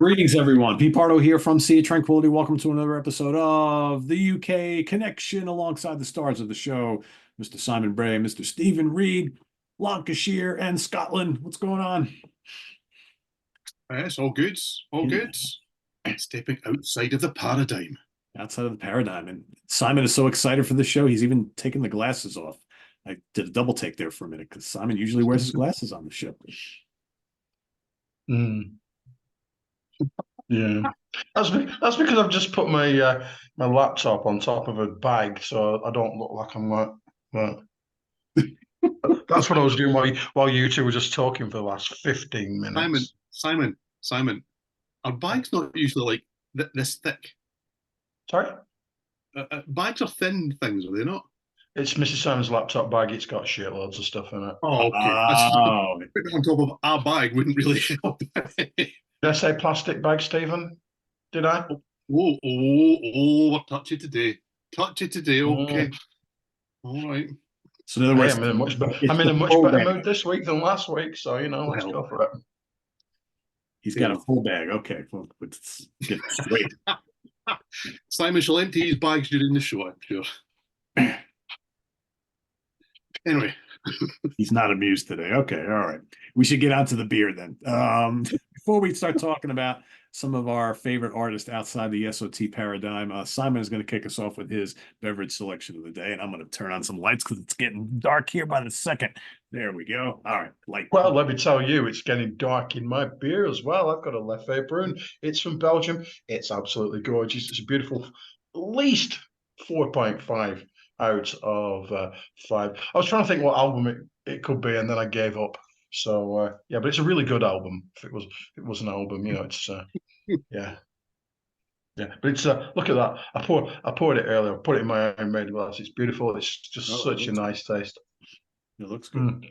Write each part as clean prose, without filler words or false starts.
Greetings, everyone. Pete Pardo here from Sea of Tranquility. Welcome to another episode of the UK Connection alongside the stars of the show, Mr. Simon Bray, Mr. Steven Reid, Lancashire, and Scotland. What's going on? It's all good. All Yeah, good. Stepping outside of the paradigm. outside of the paradigm. And Simon is so excited for the show, he's even taking the glasses off. I did a double take there for a minute because Simon usually wears his glasses on the show. Mm, yeah, that's because I've just put my laptop on top of a bag, so I don't look like I'm like that's what I was doing while you two were just talking for the last 15 Simon, minutes. Simon, our bags not usually like this thick. Sorry, Bags are thin things, are they not? it's Mrs. Simon's laptop bag. It's got shitloads of stuff in it. Oh, okay. That's just Oh, putting it on top of our bag wouldn't really help. Did I say plastic bag, Stephen? Did I? We're touchy today. Touchy today. Okay. Mm. All right. so in other Hey, words, I'm in a much full better bag. mood this week than last week, so let's Well, go for it. He's got a full bag. Okay, well, let's get it straight. Simon shall empty his bags during the show, I'm sure. Anyway, He's not amused today. Okay, all right. We should get on to the beer then. Before we start talking about some of our favorite artists outside the SOT paradigm, Simon is going to kick us off with his beverage selection of the day, and I'm going to turn on some lights because it's getting dark here by the second. There we go. All right, light. Well, let me tell you, it's getting dark in my beer as well. I've got a Leffe Brune. It's from Belgium. It's absolutely gorgeous. It's a beautiful, at least 4.5 out of 5. I was trying to think what album it could be, and then I gave up. So yeah, but it's a really good album. If it was an album, it's yeah. Yeah, but it's look at that. I poured it earlier. I put it in my own made glass. It's beautiful. It's just such a nice taste. It looks good.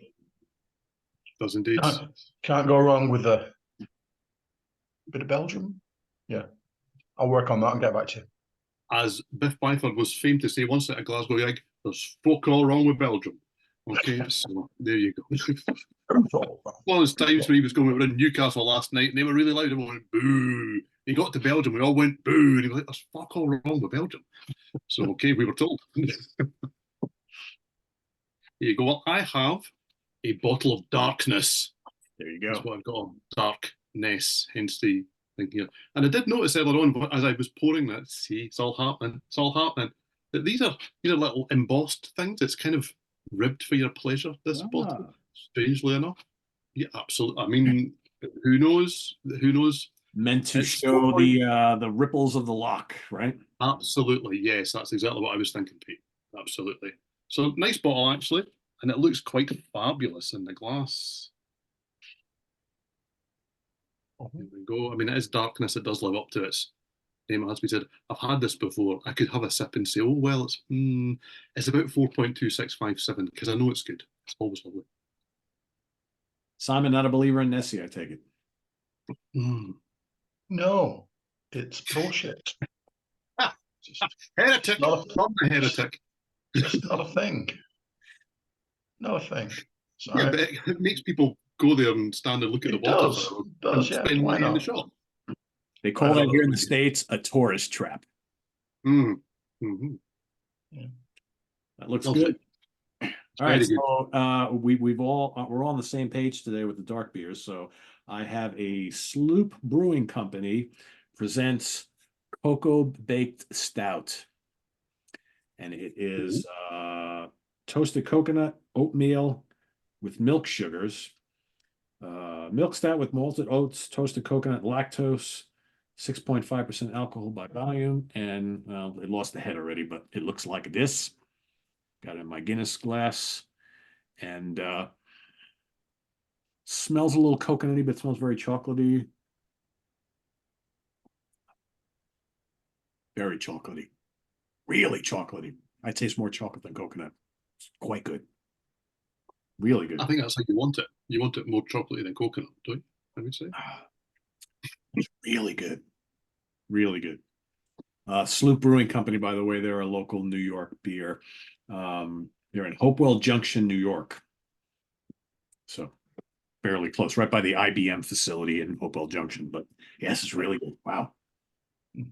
does indeed. Can't go wrong with a bit of Belgium. Yeah, I'll work on that and get back to you. As Biff Byford was famed to say once at a Glasgow gig, there's folk all wrong with Belgium. Okay, so there you go. One of those times when he was going, we were in Newcastle last night and they were really loud and went boo. He got to Belgium, we all went boo, and he was like, there's fuck all wrong with Belgium. So okay, we were told. Here you go. Well, I have a bottle of darkness. There you go. That's what I've got on darkness, hence the thing here. And I did notice earlier on as I was pouring that, see, it's all happening, that these are little embossed things. It's kind of ribbed for your pleasure, this bottle, strangely enough. Yeah, absolutely. I mean, who knows? Who knows? Meant to It's show the ripples of the lock, right? Absolutely, yes. That's exactly what I was thinking, Pete. Absolutely. So nice bottle, actually. And it looks quite fabulous in the glass. Here we go. I mean, it is darkness. It does live up to its name, as we said. I've had this before. I could have a sip and say, oh, well, it's about 4.2657 because I know it's good. It's always lovely. Simon, not a believer in Nessie, I take it. No, it's bullshit. Heretic. Not a heretic. It's not a thing. Not a thing. Sorry. Yeah, but it makes people go there and stand and look at the bottle. It does, yeah. Spend Why money in not? the shop. They call that here in the States a tourist trap. Mm-hmm. Yeah. That looks good. All right, so we're all on the same page today with the dark beers. So I have a Sloop Brewing Company presents Cocoa Baked Stout, and it is toasted coconut, oatmeal with milk sugars, milk stout with malted oats, toasted coconut, lactose, 6.5% alcohol by volume, and well, it lost the head already, but it looks like this. Got it in my Guinness glass, and smells a little coconutty, but it smells very chocolatey. Very chocolatey. Really chocolatey. I taste more chocolate than coconut. It's quite good. Really good. I think that's how you want it. You want it more chocolatey than coconut, don't you? I would say. It's really good. Really good. Sloop Brewing Company, by the way, they're a local New York beer. They're in Hopewell Junction, New York. So fairly close, right by the IBM facility in Hopewell Junction. But Yes, it's really good. Wow.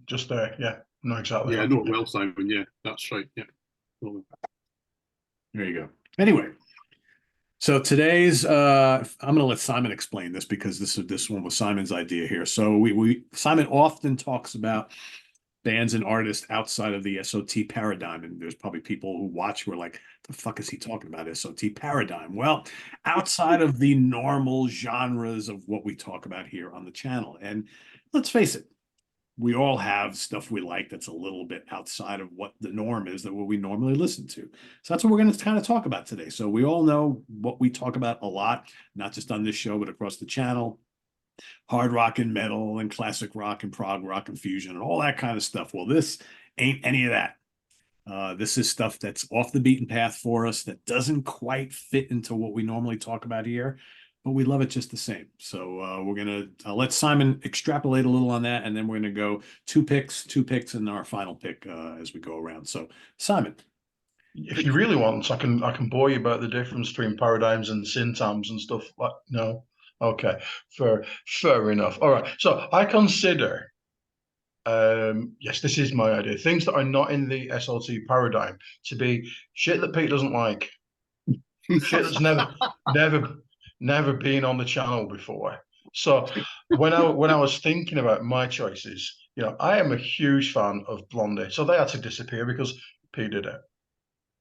Just there, yeah. No, exactly. Yeah, I know it well, Simon. Yeah, that's right. Yeah. There you go. Anyway, so today's I'm going to let Simon explain this because this one was Simon's idea here. So Simon often talks about bands and artists outside of the SOT paradigm, and there's probably people who watch who are like, the fuck is he talking about, SOT paradigm? Well, outside of the normal genres of what we talk about here on the channel. And let's face it, we all have stuff we like that's a little bit outside of what the norm is, that what we normally listen to. So that's what we're going to kind of talk about today. So we all know what we talk about a lot, not just on this show, but across the channel: hard rock and metal and classic rock and prog rock and fusion and all that kind of stuff. Well, this ain't any of that. This is stuff that's off the beaten path for us, that doesn't quite fit into what we normally talk about here, but we love it just the same. So we're going to let Simon extrapolate a little on that, and then we're going to go two picks, and our final pick as we go around. So, Simon. If you really want, I can bore you about the difference between paradigms and syntagms and stuff like. No, okay, fair enough. All right, so I consider, yes, this is my idea. Things that are not in the SLT paradigm to be shit that Pete doesn't like, shit that's never been on the channel before. So when I was thinking about my choices, I am a huge fan of Blondie, so they had to disappear because Pete did it.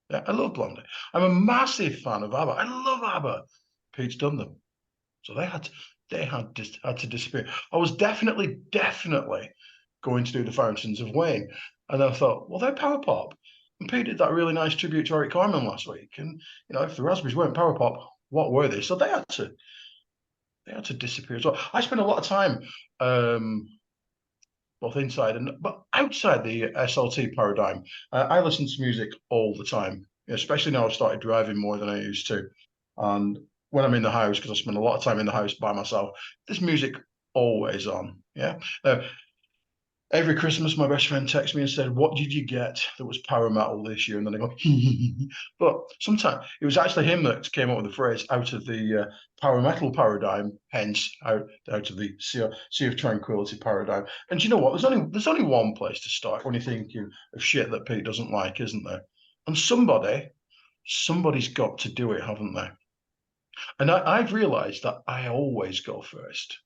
Yeah, I love Blondie. I'm a massive fan of ABBA. I love ABBA. Pete's done them, so they had to disappear. I was definitely going to do the Fountains of Wayne, and then I thought, well, they're power pop, and Pete did that really nice tribute to Eric Carmen last week, and if the Raspberries weren't power pop, what were they? So they had to disappear as well. I spent a lot of time both inside but outside the SLT paradigm. I listen to music all the time, especially now I've started driving more than I used to. And when I'm in the house, because I spend a lot of time in the house by myself, there's music always on. Yeah. Every Christmas, my best friend texts me and said, "What did you get that was power metal this year?" And then I go, but sometimes it was actually him that came up with the phrase "out of the power metal paradigm," hence out of the sea of tranquility paradigm. And you know what? There's only one place to start when you're thinking of shit that Pete doesn't like, isn't there? And somebody's got to do it, haven't they? And I've realised that I always go first.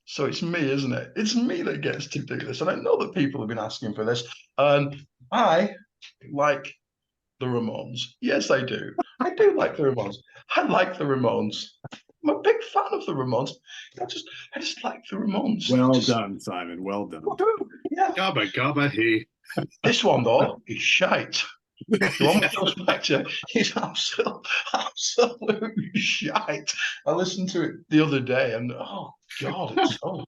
So it's me, isn't it? It's me that gets to do this. And I know that people have been asking for this. I like the Ramones. Yes, I do. I do like the Ramones. I like the Ramones. I'm a big fan of the Ramones. I just like the Ramones. Well done, Simon. Well done. Yeah. Gabba, hey. This one, though, is shite. The one with Phil Spector is absolutely shite. I listened to it the other day, and oh god, it's so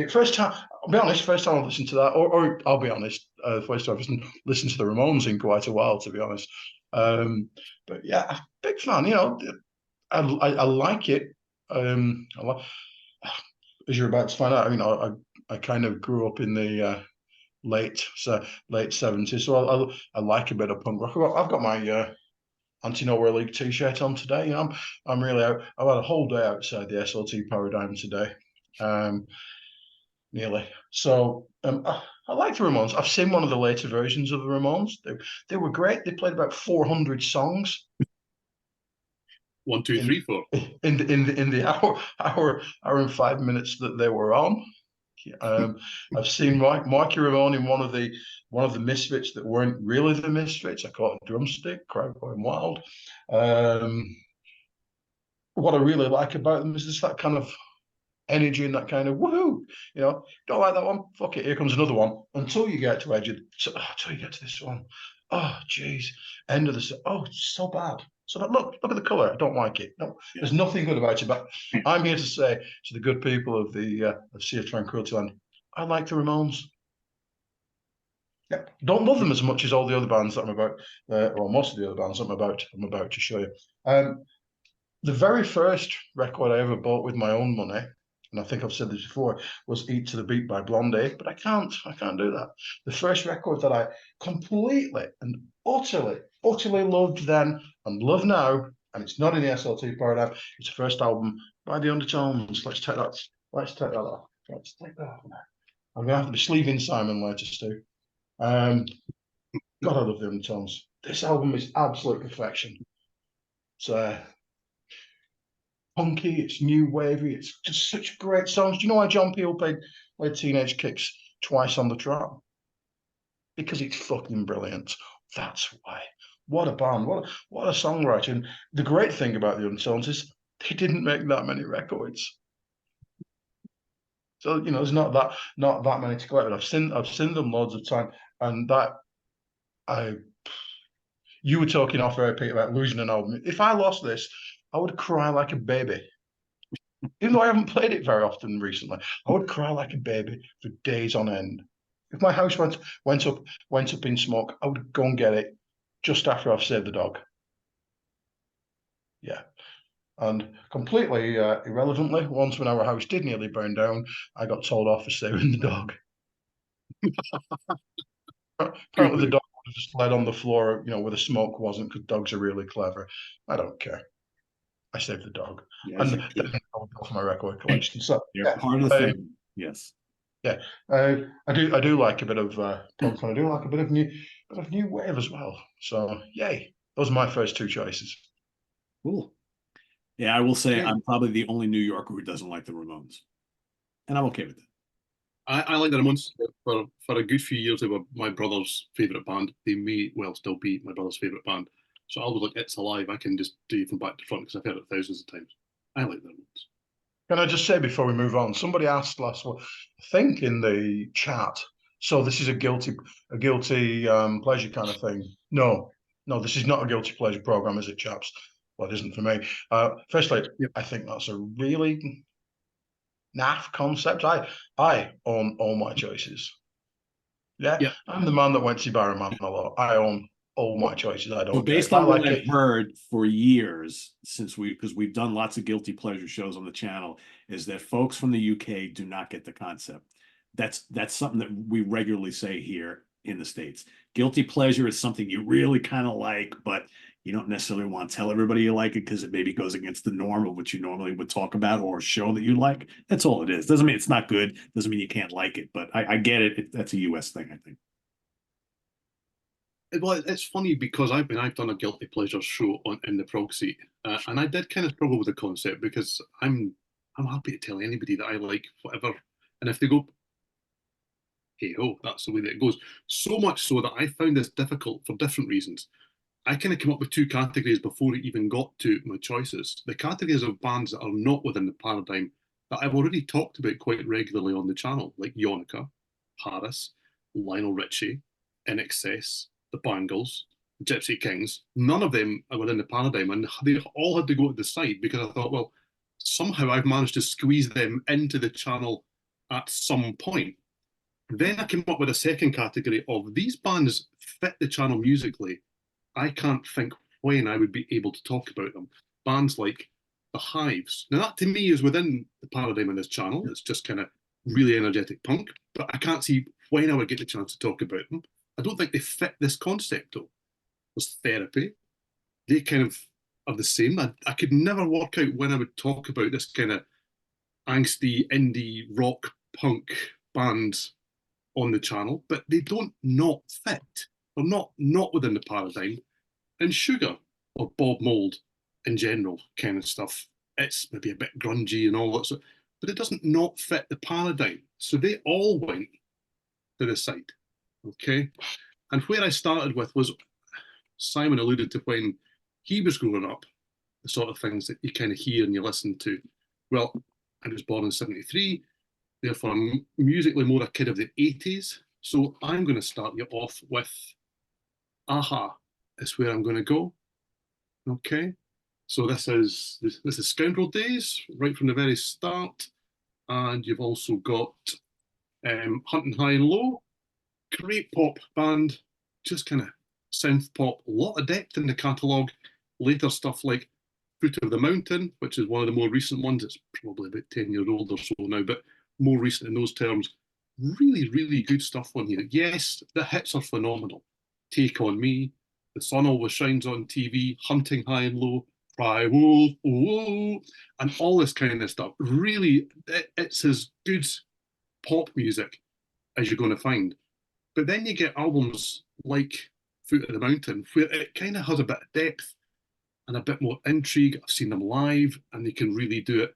first time. I'll be honest. First time I listened to that, or I'll be honest. First time I listened to the Ramones in quite a while, to be honest. But yeah, big fan. I like it. As you're about to find out, I kind of grew up in the late 70s, so I like a bit of punk rock. I've got my Anti-Nowhere League t-shirt on today. I'm really out. I've had a whole day outside the SLT paradigm today, nearly. So I like the Ramones. I've seen one of the later versions of the Ramones. They were great. They played about 400 songs. 1, 2, 3, 4. In the hour and 5 minutes that they were on. I've seen Marky Ramone in one of the Misfits that weren't really the Misfits. I caught a drumstick, crowd going wild. What I really like about them is just that kind of energy and that kind of woohoo. Don't like that one? Fuck it, here comes another one. Until you get to this one. Oh, jeez. End of the oh, it's so bad. So look at the colour. I don't like it. No, there's nothing good about it. But I'm here to say to the good people of the Sea of Tranquility Land, I like the Ramones. Yeah, don't love them as much as all the other bands that I'm about, or most of the other bands I'm about to show you. The very first record I ever bought with my own money, and I think I've said this before, was "Eat to the Beat" by Blondie, but I can't do that. The first record that I completely and utterly loved then and love now, and it's not in the SLT paradigm, it's the first album by the Undertones. Let's take that Let's take that off. Let's take that off now. I'm gonna have to be sleeving Simon later, Stu. God, I love the undertones. This album is absolute perfection. It's punky, it's new wavy, it's just such great songs. Do you know why John Peel played Teenage Kicks twice on the trot? Because it's fucking brilliant. That's why. What a band, what a songwriter. And the great thing about the Undertones is they didn't make that many records. So, you know, there's not that many to collect. I've seen them loads of time, and you were talking off air, Pete, about losing an album. If I lost this, I would cry like a baby. Even though I haven't played it very often recently, I would cry like a baby for days on end. If my house went up in smoke, I would go and get it just after I've saved the dog. Yeah. And completely irrelevantly, once when our house did nearly burn down, I got told off for saving the dog. Apparently the dog was just laid on the floor, you know, where the smoke wasn't, because dogs are really clever. I don't care. I saved the dog. Yes, And then I would go for my record collection. So you're part of the family. Yes. Yeah, I do like a bit of punk, and I do like a bit of new wave as well. So yay, those are my first two choices. Cool. Yeah, I will say Yeah. I'm probably the only New Yorker who doesn't like the Ramones, and I'm okay with it. I like the Ramones. For a good few years. They were my brother's favourite band. They may well still be my brother's favourite band. So I was like, "It's alive." I can just do it from back to front because I've heard it thousands of times. I like the Ramones. Can I just say before we move on, somebody asked last one, I think in the chat. So this is a guilty pleasure kind of thing. No, this is not a guilty pleasure program, is it, chaps? Well, it isn't for me. Firstly, Yep. I think that's a really naff concept. I own all my choices. Yeah, Yep. I'm the man that went to Barry Manilow. I own all my choices. I don't So care. based If I on what like I've it, heard for years, because we've done lots of guilty pleasure shows on the channel, is that folks from the UK do not get the concept. That's something that we regularly say here in the States. Guilty pleasure is something you really kind of like, but you don't necessarily want to tell everybody you like it because it maybe goes against the norm of what you normally would talk about or show that you like. That's all it is. Doesn't mean it's not good. Doesn't mean you can't like it, but I get it. That's a US thing, I think. Well, it's funny because I've done a guilty pleasure show in the prog seat, and I did kind of struggle with the concept because I'm happy to tell anybody that I like whatever, and if they go, hey ho, that's the way that it goes. So much so that I found this difficult for different reasons. I kind of came up with two categories before it even got to my choices. The categories of bands that are not within the paradigm that I've already talked about quite regularly on the channel, like Yonica, Paris, Lionel Richie, INXS, the Bangles, Gypsy Kings. None of them are within the paradigm, and they all had to go to the side because I thought, well, somehow I've managed to squeeze them into the channel at some point. Then I came up with a second category of these bands fit the channel musically. I can't think when I would be able to talk about them. Bands like The Hives. Now that to me is within the paradigm of this channel. It's just kind of really energetic punk, but I can't see when I would get the chance to talk about them. I don't think they fit this concept though. There's Therapy. They kind of are the same. I could never work out when I would talk about this kind of angsty indie rock punk band on the channel, but they don't not fit. They're not within the paradigm. And Sugar or Bob Mould in general kind of stuff. It's maybe a bit grungy and all that sort, but it doesn't not fit the paradigm. So they all went to the side. Okay. And where I started with was Simon alluded to when he was growing up, the sort of things that you kind of hear and you listen to. Well, I was born in 73, therefore I'm musically more a kid of the 80s. So I'm going to start you off with Aha is where I'm going to go. Okay. So this is Scoundrel Days, right from the very start. And you've also got Hunting High and Low, great pop band, just kind of synth pop, a lot of depth in the catalogue. Later stuff like Foot of the Mountain, which is one of the more recent ones. It's probably about 10 years old or so now, but more recent in those terms. Really, really good stuff on here. Yes, the hits are phenomenal. Take on Me, The Sun Always Shines on TV, Hunting High and Low, Cry wolf, whoa, and all this kind of stuff. Really, it's as good pop music as you're going to find. But then you get albums like Foot of the Mountain, where it kind of has a bit of depth and a bit more intrigue. I've seen them live, and they can really do it.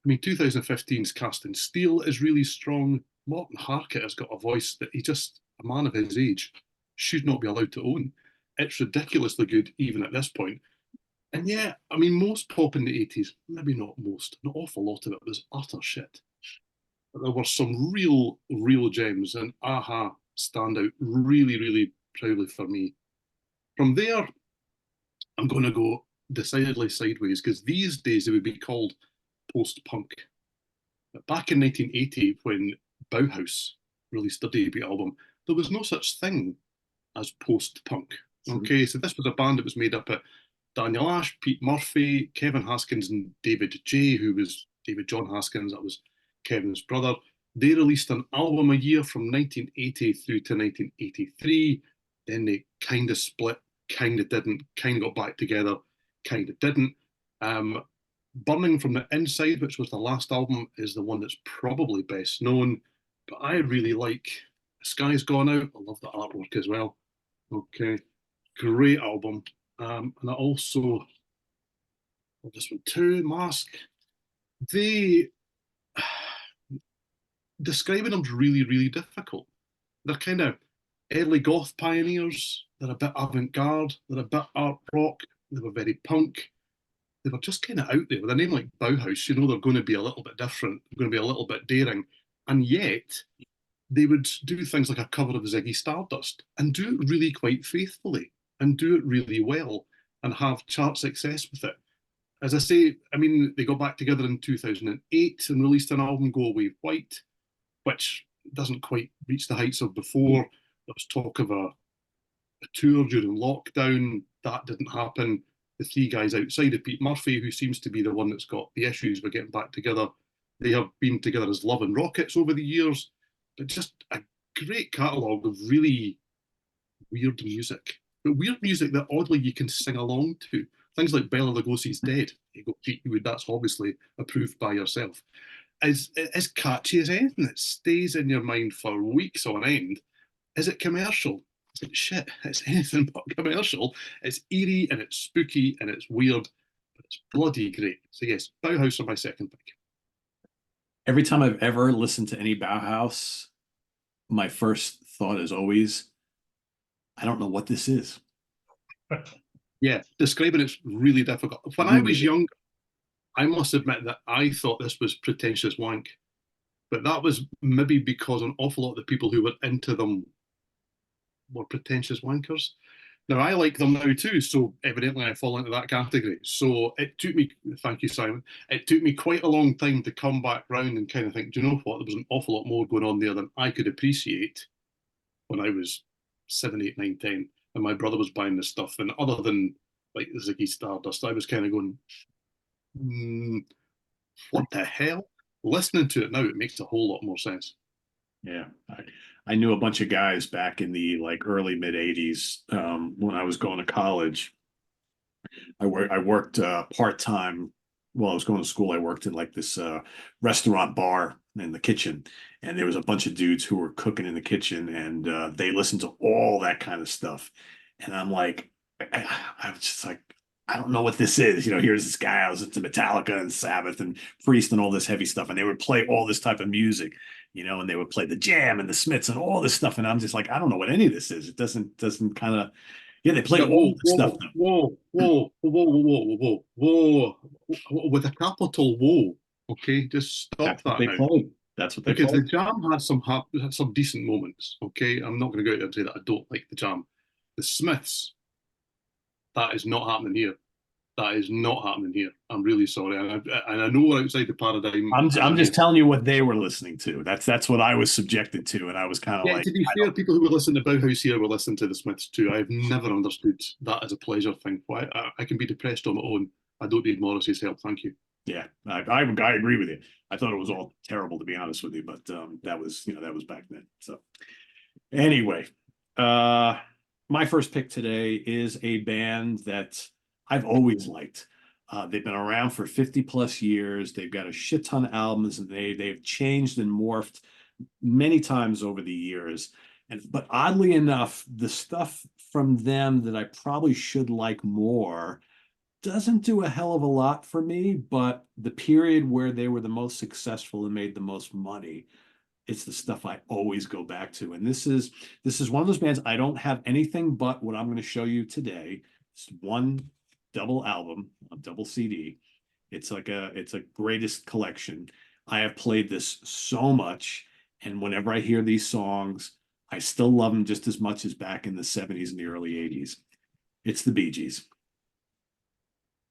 I mean, 2015's Cast in Steel is really strong. Morton Harkett has got a voice that he just, a man of his age, should not be allowed to own. It's ridiculously good, even at this point. And yeah, I mean, most pop in the 80s, maybe not most, an awful lot of it was utter shit. But there were some real gems, and Aha stand out really proudly for me. From there, I'm going to go decidedly sideways, because these days they would be called post-punk. But back in 1980, when Bauhaus released their debut album, there was no such thing as post-punk. Okay, so this was a band that was made up of Daniel Ash, Pete Murphy, Kevin Haskins, and David J, who was David John Haskins, that was Kevin's brother. They released an album a year from 1980 through to 1983. Then they kind of split, kind of didn't, kind of got back together, kind of didn't. Burning from the Inside, which was the last album, is the one that's probably best known. But I really like Sky's Gone Out. I love the artwork as well. Okay, great album. And I also, this one too, Mask. They, describing them's really difficult. They're kind of early goth pioneers. They're a bit avant-garde. They're a bit art rock. They were very punk. They were just kind of out there. With a name like Bauhaus, you know they're going to be a little bit different. They're going to be a little bit daring. And yet, they would do things like a cover of Ziggy Stardust and do it really quite faithfully and do it really well and have chart success with it. As I say, I mean, they got back together in 2008 and released an album, Go Away White, which doesn't quite reach the heights of before. There was talk of a tour during lockdown. That didn't happen. The three guys outside of Pete Murphy, who seems to be the one that's got the issues with getting back together, they have been together as Love and Rockets over the years, but just a great catalogue of really weird music. But weird music that oddly you can sing along to. Things like Bela Lugosi's Dead. You go, Pete, that's obviously approved by yourself. As catchy as anything, it stays in your mind for weeks on end. Is it commercial? It's shit. It's anything but commercial. It's eerie and it's spooky and it's weird, but it's bloody great. So yes, Bauhaus are my second pick. Every time I've ever listened to any Bauhaus, my first thought is always, I don't know what this is. Yeah, describing it's really difficult. When I was young, I must admit that I thought this was pretentious wank, but that was maybe because an awful lot of the people who were into them were pretentious wankers. Now, I like them now too, so evidently I fall into that category. So it took me, thank you, Simon, it took me quite a long time to come back round and kind of think, do you know what, there was an awful lot more going on there than I could appreciate when I was 7, 8, 9, 10, and my brother was buying this stuff. And other than like Ziggy Stardust, I was kind of going, what the hell? Listening to it now, it makes a whole lot more sense. Yeah, I knew a bunch of guys back in the like early mid 80s when I was going to college. I worked part-time while I was going to school. I worked in like this restaurant bar in the kitchen, and there was a bunch of dudes who were cooking in the kitchen, and they listened to all that kind of stuff. And I'm like, I was just like, I don't know what this is. You know, here's this guy, I was into Metallica and Sabbath and Priest and all this heavy stuff. And they would play all this type of music, you know, and they would play the Jam and the Smiths and all this stuff. And I'm just like, I don't know what any of this is. It doesn't kind of, yeah, they play all this stuff. Whoa, with a capital whoa. Okay, just stop that now. That's what they because play. the Jam had some decent moments. Okay, I'm not going to go out there and say that I don't like the Jam. The Smiths, that is not happening here. That is not happening here. I'm really sorry, and I know we're outside the paradigm. I'm just telling you what they were listening to. That's what I was subjected to, and I was kind of like. To be fair, people who were listening to Bauhaus here were listening to the Smiths too. I've never understood that as a pleasure thing. Why I can be depressed on my own. I don't need Morrissey's help. Thank you. Yeah, I agree with you. I thought it was all terrible, to be honest with you, but that was back then. So anyway, my first pick today is a band that I've always liked. They've been around for 50 plus years. They've got a shit ton of albums, and they've changed and morphed many times over the years. But oddly enough, the stuff from them that I probably should like more doesn't do a hell of a lot for me. But the period where they were the most successful and made the most money, it's the stuff I always go back to. And this is one of those bands. I don't have anything but what I'm going to show you today. It's one double album, a double CD. It's a greatest collection. I have played this so much, and whenever I hear these songs, I still love them just as much as back in the 70s and the early 80s. It's the Bee Gees.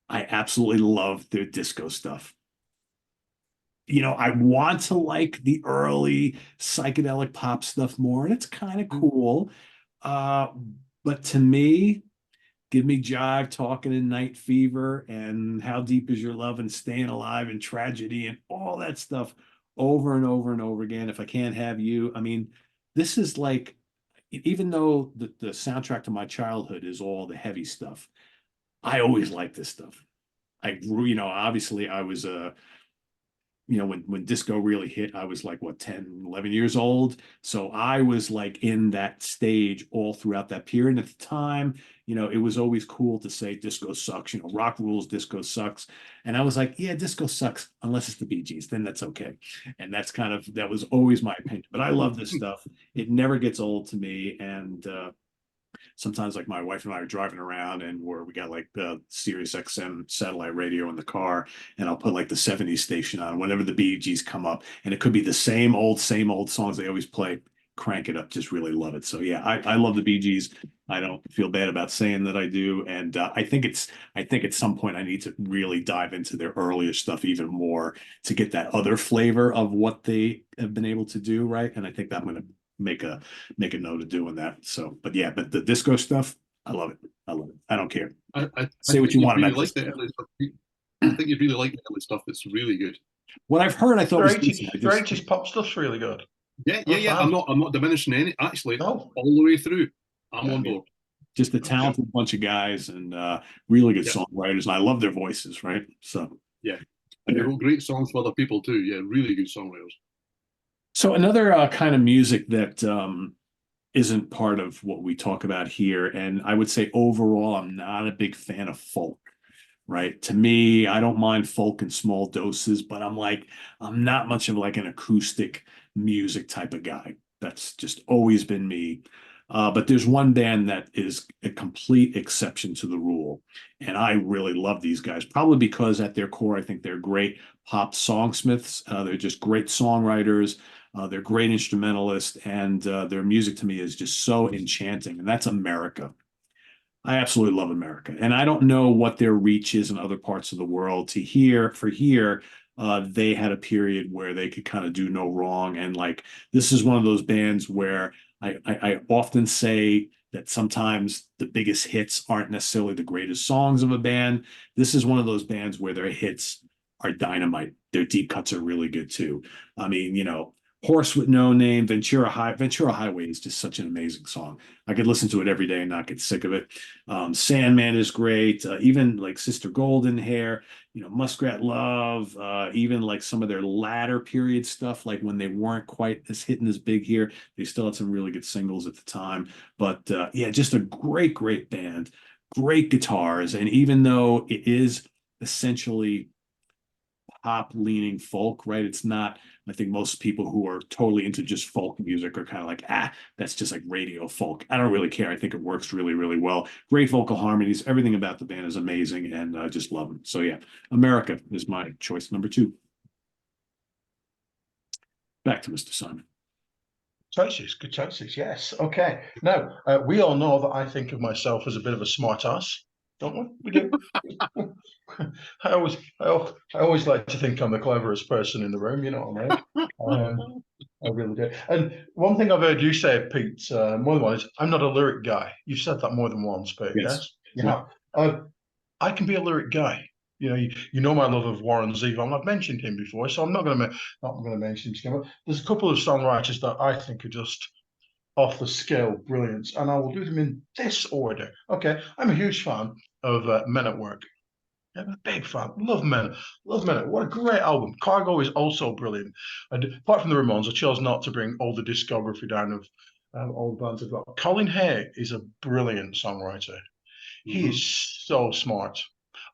I absolutely love their disco stuff. I want to like the early psychedelic pop stuff more, and it's kind of cool. But to me, give me Jive, Talking in Night Fever, and How Deep Is Your Love, and Staying Alive, and Tragedy, and all that stuff over and over and over again. If I Can't Have You, I mean, this is like, even though the soundtrack to my childhood is all the heavy stuff, I always liked this stuff. I grew, obviously I was when disco really hit, I was like, what, 10, 11 years old. So I was like in that stage all throughout that period. And at the time, it was always cool to say disco sucks, rock rules, disco sucks. And I was like, yeah, disco sucks unless it's the Bee Gees, then that's okay. And that was always my opinion. But I love this stuff. It never gets old to me. And sometimes like my wife and I are driving around, and we got like the Sirius XM satellite radio in the car, and I'll put like the 70s station on whenever the Bee Gees come up, and it could be the same old songs they always play. Crank it up, just really love it. So yeah, I love the Bee Gees. I don't feel bad about saying that I do, and I think at some point I need to really dive into their earlier stuff even more to get that other flavor of what they have been able to do, right? And I think that I'm going to make a note of doing that. So, but the disco stuff, I love it. I don't care. Say what you want about like the early stuff. I think you'd really like the early stuff. It's really good. What I've heard, I thought was decent. Their 80s pop stuff's really good. Yeah. I'm not diminishing any. Actually, all the way through, I'm on board. Just a talented bunch of guys, and really good songwriters, and I love their voices. Right. So yeah, and they wrote great songs for other people too. Yeah, really good songwriters. So another kind of music that isn't part of what we talk about here, and I would say overall, I'm not a big fan of folk, right? To me, I don't mind folk in small doses, but I'm not much of like an acoustic music type of guy. That's just always been me. But there's one band that is a complete exception to the rule. And I really love these guys, probably because at their core, I think they're great pop songsmiths. They're just great songwriters. They're great instrumentalists, and their music to me is just so enchanting. And that's America. I absolutely love America. And I don't know what their reach is in other parts of the world. They had a period where they could kind of do no wrong. And like, this is one of those bands where I often say that sometimes the biggest hits aren't necessarily the greatest songs of a band. This is one of those bands where their hits are dynamite. Their deep cuts are really good too. I mean, Horse with No Name, Ventura Highway is just such an amazing song. I could listen to it every day and not get sick of it. Sandman is great. Even like Sister Golden Hair, Muskrat Love, even like some of their latter period stuff, like when they weren't quite as hitting as big here, they still had some really good singles at the time. But yeah, just a great, great band, great guitars. And even though it is essentially pop leaning folk, right? It's not, I think most people who are totally into just folk music are kind of like, that's just like radio folk. I don't really care. I think it works really, really well. Great vocal harmonies. Everything about the band is amazing, and I just love them. So yeah, America is my choice number 2. Back to Mr. Simon. Good choices, yes. Okay. Now, we all know that I think of myself as a bit of a smart ass, don't we? We do. I always like to think I'm the cleverest person in the room, you know what I mean? I really do. And one thing I've heard you say, Pete, more than once, I'm not a lyric guy. You've said that more than once, Pete, yes? Yeah. I can be a lyric guy. You know my love of Warren Zevon. I've mentioned him before, so I'm not going to mention him again. But there's a couple of songwriters that I think are just off the scale brilliant, and I will do them in this order. Okay, I'm a huge fan of Men at Work. I'm a big fan. Love Men. Love Men. What a great album. Cargo is also brilliant. And apart from the Ramones, I chose not to bring all the discography down of all the bands I've got. Colin Hay is a brilliant songwriter. He is so smart.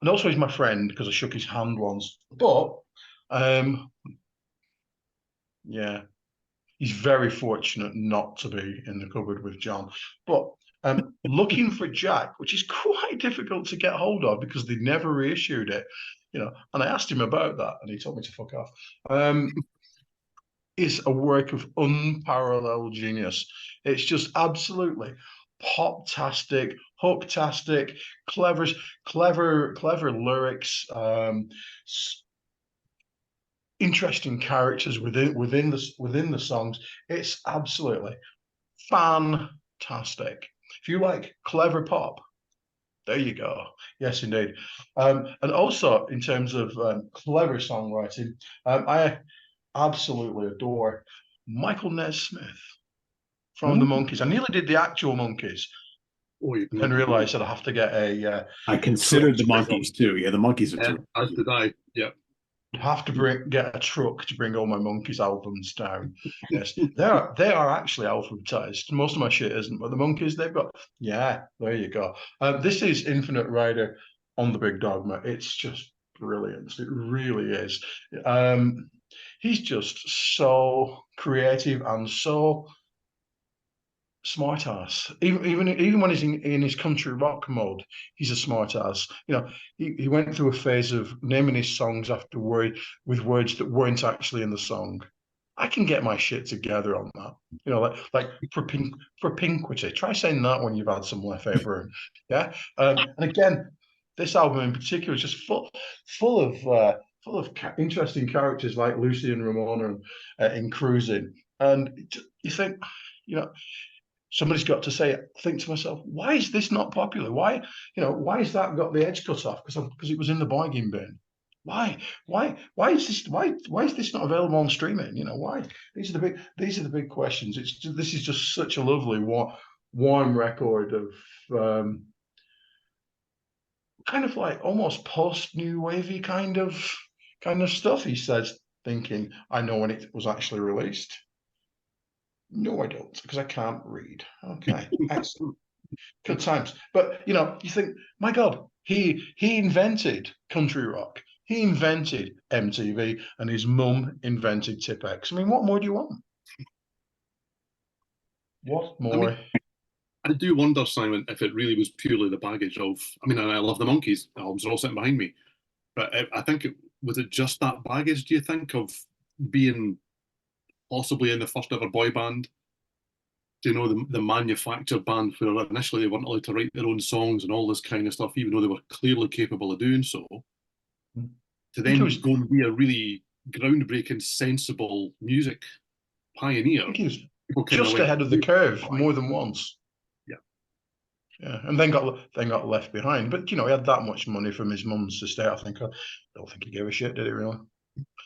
And also he's my friend because I shook his hand once. But yeah, he's very fortunate not to be in the cupboard with John. But looking for Jack, which is quite difficult to get hold of because they never reissued it, you know. And I asked him about that, and he told me to fuck off. Is a work of unparalleled genius. It's just absolutely pop-tastic, hook-tastic, clever lyrics, interesting characters within the songs. It's absolutely fantastic. If you like clever pop, there you go. Yes, indeed. And also in terms of clever songwriting, I absolutely adore Michael Nesmith from the Monkees. I nearly did the actual Monkees and realized that I have to get a. I considered the Monkees too. Yeah, the Monkees are terrific. As did I. Yeah. Have to get a truck to bring all my Monkees albums down. Yes, they are actually alphabetized. Most of my shit isn't, but the Monkees, they've got. Yeah, there you go. This is Infinite Rider on the Big Dogma. It's just brilliant. It really is. He's just so creative and so smart ass. Even when he's in his country rock mode, he's a smart ass. You know, he went through a phase of naming his songs after with words that weren't actually in the song. I can get my shit together on that. You know, like for Pinkwitty. Try saying that when you've had some leftover. Yeah. And again, this album in particular is just full of interesting characters like Lucy and Ramona in Cruising. And you think, you know, somebody's got to say it. Think to myself, why is this not popular? Why has that got the edge cut off? Because it was in the bargain bin. Why is this not available on streaming? You know, why? These are the big questions. This is just such a lovely warm record of kind of like almost post new wavy kind of stuff. He says, thinking, I know when it was actually released. No, I don't, because I can't read. Okay, excellent. Good times. But you know, you think, my God, he invented country rock. He invented MTV, and his mum invented Tipex. I mean, what more do you want? What more? I do wonder, Simon, if it really was purely the baggage of. I mean, I love the Monkees. Albums are all sitting behind me, but I think was it just that baggage? Do you think of being possibly in the first ever boy band? Do you know the manufactured band where initially they weren't allowed to write their own songs and all this kind of stuff, even though they were clearly capable of doing so? To then go and be a really groundbreaking, sensible music pioneer. I think he was just ahead of the curve more than once. Yeah, and then got left behind. But you know, he had that much money from his mum's estate. I don't think he gave a shit, did he really?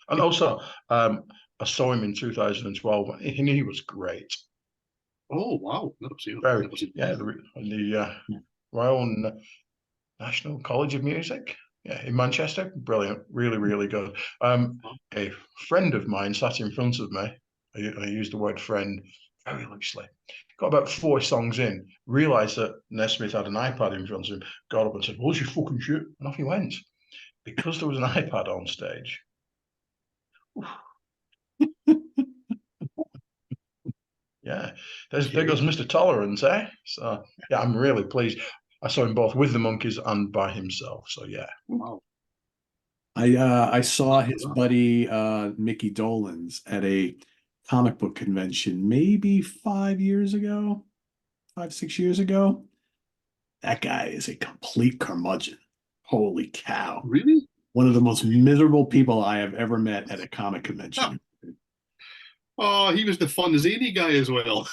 And also, I saw him in 2012. He was great. Oh wow! Never seen it. Very, yeah, the Royal National College of Music, yeah, in Manchester. Brilliant, really, really good. A friend of mine sat in front of me. I use the word friend very loosely. Got about 4 songs in, realised that Nesmith had an iPad in front of him, got up and said, "What's your fucking shit?" And off he went. Because there was an iPad on stage. Yeah, there goes Mr. Tolerance, eh? So yeah, I'm really pleased. I saw him both with the Monkees and by himself. So yeah. Wow. I saw his buddy Mickey Dolenz at a comic book convention maybe 5 years ago, 6 years ago. That guy is a complete curmudgeon. Holy cow. Really? One of the most miserable people I have ever met at a comic convention. Oh, he was the fun zany guy as well.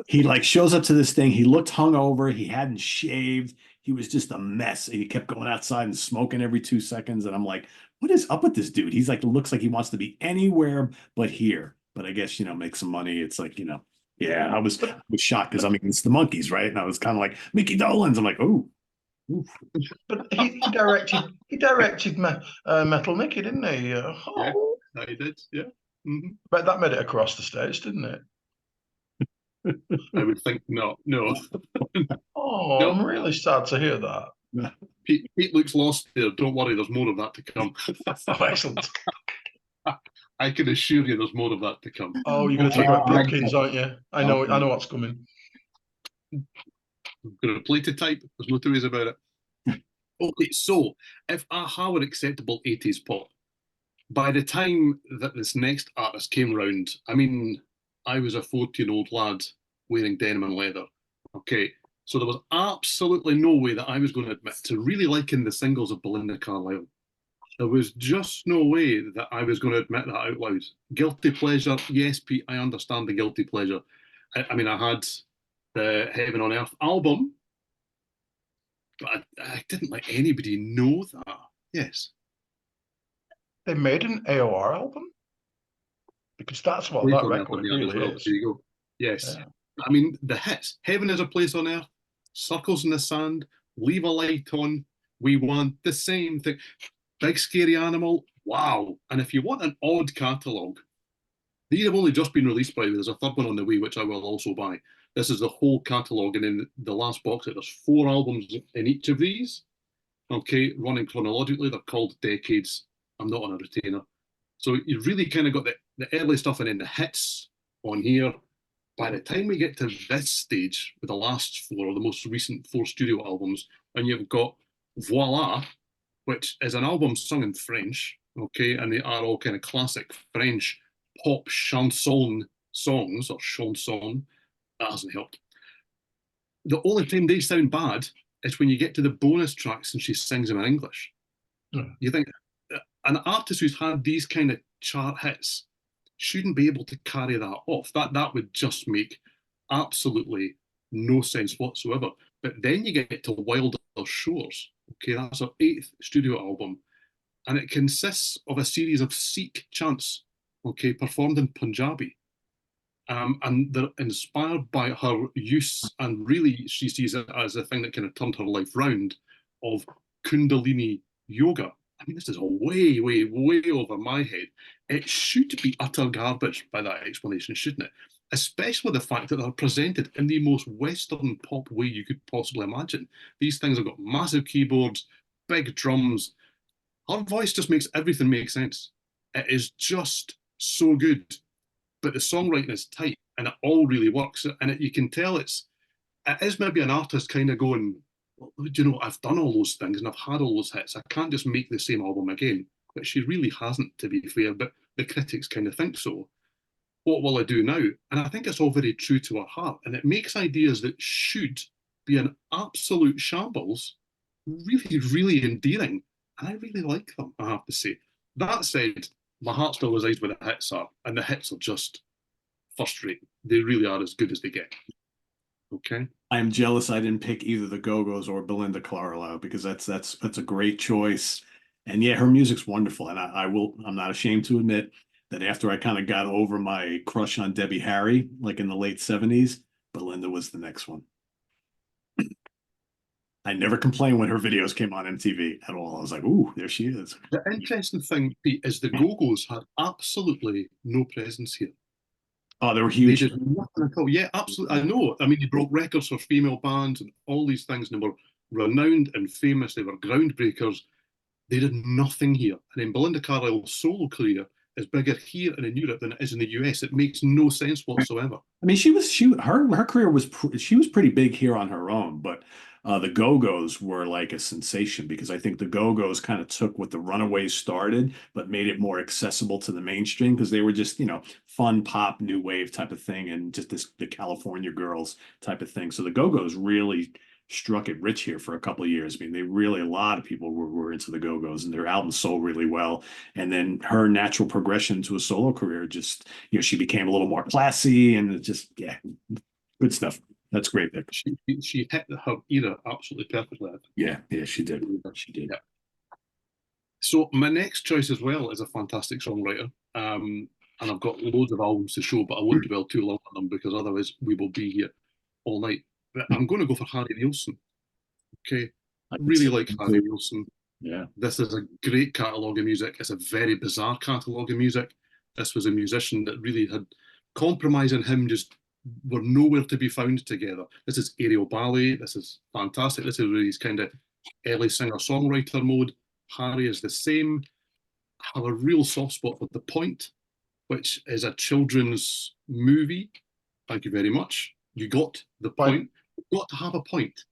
He like shows up to this thing. He looked hungover. He hadn't shaved. He was just a mess. He kept going outside and smoking every 2 seconds. And I'm like, what is up with this dude? He's like, looks like he wants to be anywhere but here. But I guess, you know, make some money. It's like, you know, yeah, I was shocked because I mean, it's the Monkees, right? And I was kind of like, Mickey Dolenz. I'm like, oh, Oof. But he directed Metal Mickey, didn't he? Yeah, I did. Yeah. But that made it across the States, didn't it? I would think not. No. Oh, No. I'm really sad to hear that. Pete looks lost there. Don't worry, there's more of that to come. Oh, excellent. I can assure you there's more of that to come. Oh, you're going to talk about Brookings, aren't you? I know what's coming. I'm going to play to type. There's no two ways about it. Okay, so if AHA were acceptable 80s pop, by the time that this next artist came round, I mean, I was a 14-year-old lad wearing denim and leather. Okay, so there was absolutely no way that I was going to admit to really liking the singles of Belinda Carlisle. There was just no way that I was going to admit that out loud. Guilty pleasure, yes, Pete, I understand the guilty pleasure. I mean, I had the Heaven on Earth album, but I didn't let anybody know that. Yes. They made an AOR album? Because that's what that record really is. There you go. Yes. Yeah. I mean, the hits. Heaven is a Place on Earth, Circles in the Sand, Leave a Light On, We Want the Same Thing, Big Scary Animal. Wow. And if you want an odd catalogue, these have only just been released, by the way. There's a third one on the way, which I will also buy. This is the whole catalogue, and in the last box set, there's 4 albums in each of these. Okay, running chronologically. They're called Decades. I'm not on a retainer. So you really kind of got the early stuff and then the hits on here. By the time we get to this stage with the last 4, or the most recent 4 studio albums, and you've got Voila, which is an album sung in French, okay, and they are all kind of classic French pop chanson songs, or chanson. That hasn't helped. The only time they sound bad is when you get to the bonus tracks and she sings them in English. You think an artist who's had these kind of chart hits shouldn't be able to carry that off. That would just make absolutely no sense whatsoever. But then you get to Wilder Shores. Okay, that's our 8th studio album, and it consists of a series of Sikh chants, okay, performed in Punjabi. And they're inspired by her use, and really she sees it as a thing that kind of turned her life round, of Kundalini yoga. I mean, this is way, way, way over my head. It should be utter garbage by that explanation, shouldn't it? Especially the fact that they're presented in the most Western pop way you could possibly imagine. These things have got massive keyboards, big drums. Her voice just makes everything make sense. It is just so good. But the songwriting is tight, and it all really works. And you can tell it is maybe an artist kind of going, well, you know, I've done all those things and I've had all those hits. I can't just make the same album again. But she really hasn't, to be fair. But the critics kind of think so. What will I do now? And I think it's all very true to her heart. And it makes ideas that should be an absolute shambles really, really endearing. And I really like them, I have to say. That said, my heart still resides where the hits are. And the hits are just first rate. They really are as good as they get. Okay. I am jealous I didn't pick either the Go-Go's or Belinda Carlisle, because that's a great choice. And yeah, her music's wonderful. And I'm not ashamed to admit that after I kind of got over my crush on Debbie Harry, like in the late 70s, Belinda was the next one. I never complained when her videos came on MTV at all. I was like, ooh, there she is. The interesting thing, Pete, is the Go-Go's had absolutely no presence here. Oh, they were huge. They did nothing at all. Yeah, absolutely. I know. I mean, they broke records for female bands and all these things, and they were renowned and famous. They were groundbreakers. They did nothing here. And then Belinda Carlisle's solo career is bigger here and in Europe than it is in the US. It makes no sense whatsoever. I mean, her career was she was pretty big here on her own, but the Go-Go's were like a sensation, because I think the Go-Go's kind of took what the Runaways started, but made it more accessible to the mainstream, because they were just, you know, fun pop, new wave type of thing, and just the California girls type of thing. So the Go-Go's really struck it rich here for a couple of years. I mean, a lot of people were into the Go-Go's, and their albums sold really well. And then her natural progression to a solo career, just, you know, she became a little more classy, and it just, yeah, good stuff. That's great. She hit her era absolutely perfectly. Yeah, she did. She did. Yeah. So my next choice as well is a fantastic songwriter. And I've got loads of albums to show, but I won't dwell too long on them, because otherwise we will be here all night. But I'm going to go for Harry Nilsson. Okay. really like Harry Nilsson. Yeah. This is a great catalogue of music. It's a very bizarre catalogue of music. This was a musician that really had compromise and him just were nowhere to be found together. This is aerial ballet. This is fantastic. This is really his kind of early singer-songwriter mode. Harry is the same. I have a real soft spot for The Point, which is a children's movie. Thank you very much. You got the point. You've got to have a point.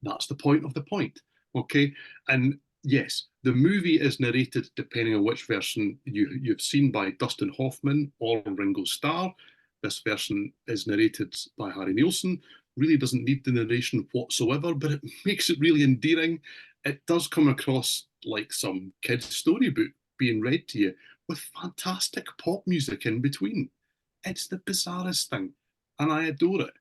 That's the point of The Point. Okay. And yes, the movie is narrated, depending on which version you've seen, by Dustin Hoffman or Ringo Starr. This version is narrated by Harry Nilsson. Really doesn't need the narration whatsoever, but it makes it really endearing. It does come across like some kid's storybook being read to you with fantastic pop music in between. It's the bizarrest thing, and I adore it.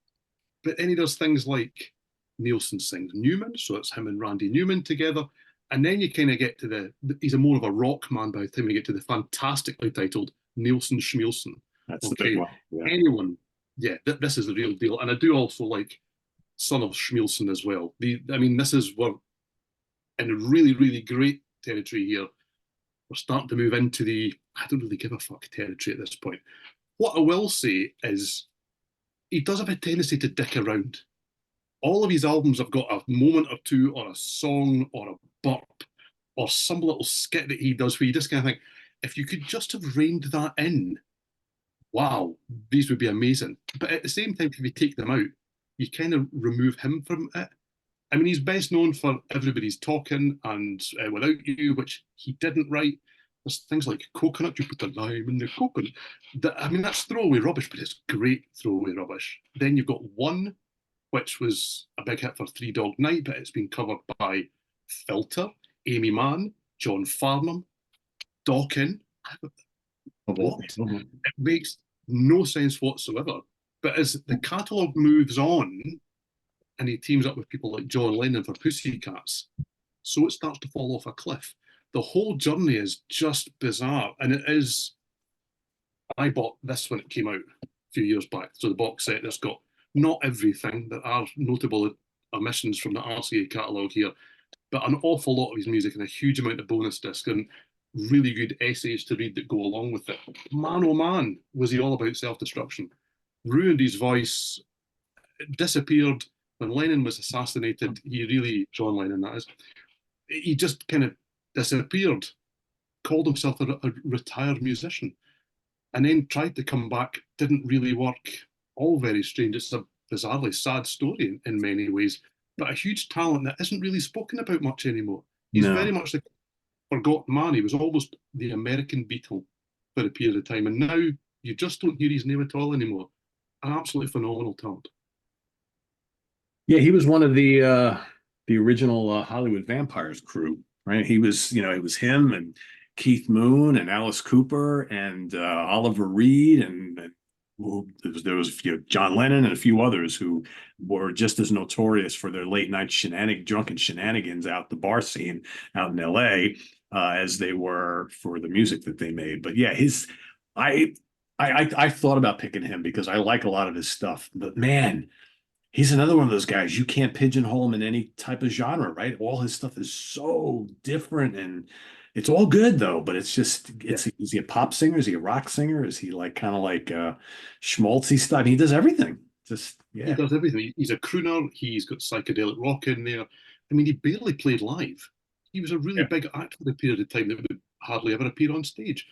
But then he does things like Nilsson sings Newman, so it's him and Randy Newman together. And then you kind of get to he's a more of a rock man by the time you get to the fantastically titled Nilsson Schmilsson. That's the big one. Yeah. Anyone, this is the real deal. And I do also like Son of Schmilsson as well. This is we're in a really, really great territory here. We're starting to move into the I don't really give a fuck territory at this point. What I will say is he does have a tendency to dick around. All of his albums have got a moment or two, or a song, or a burp, or some little skit that he does where you just kind of think, if you could just have reined that in, wow, these would be amazing. But at the same time, if you take them out, you kind of remove him from it. I mean, he's best known for Everybody's Talking and Without You, which he didn't write. There's things like Coconut, you put the lime in the coconut. That's throwaway rubbish, but it's great throwaway rubbish. Then you've got One, which was a big hit for Three Dog Night, but it's been covered by Filter, Amy Mann, John Farnham, Dawkins. What? It makes no sense whatsoever. But as the catalogue moves on, and he teams up with people like John Lennon for Pussycats, so it starts to fall off a cliff. The whole journey is just bizarre, and it is. I bought this when it came out a few years back, so the box set that's got not everything. There are notable omissions from the RCA catalogue here, but an awful lot of his music and a huge amount of bonus disc and really good essays to read that go along with it. Man, oh man, was he all about self-destruction. Ruined his voice, disappeared. When Lennon was assassinated, John Lennon that is, he just kind of disappeared, called himself a retired musician, and then tried to come back, didn't really work. All very strange. It's a bizarrely sad story in many ways, but a huge talent that isn't really spoken about much anymore. He's very much the forgotten man. He was almost the American Beatle for a period of time, and now you just don't hear his name at all anymore. An absolutely phenomenal talent. Yeah, he was one of the original Hollywood Vampires crew, right? He was, it was him and Keith Moon and Alice Cooper and Oliver Reed and there was John Lennon and a few others who were just as notorious for their late night drunken shenanigans out the bar scene out in LA as they were for the music that they made. But yeah, I thought about picking him because I like a lot of his stuff, but man, he's another one of those guys you can't pigeonhole him in any type of genre, right? All his stuff is so different and it's all good though, but it's just is he a pop singer? Is he a rock singer? Is he like kind of like schmaltzy stuff? He does everything. He does everything. He's a crooner. He's got psychedelic rock in there. I mean, he barely played live. He was a really big act for the period of time that would hardly ever appear on stage.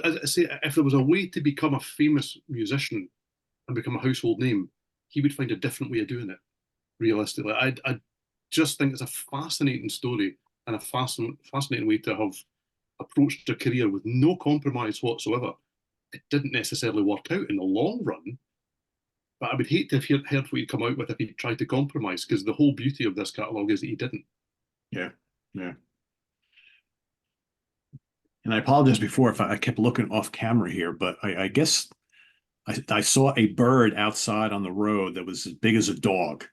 As I say, if there was a way to become a famous musician and become a household name, he would find a different way of doing it. Realistically, I just think it's a fascinating story and a fascinating way to have approached a career with no compromise whatsoever. It didn't necessarily work out in the long run, but I would hate to have heard what he'd come out with if he tried to compromise, because the whole beauty of this catalogue is that he didn't. Yeah. And I apologize before if I kept looking off camera here, but I guess I saw a bird outside on the road that was as big as a dog.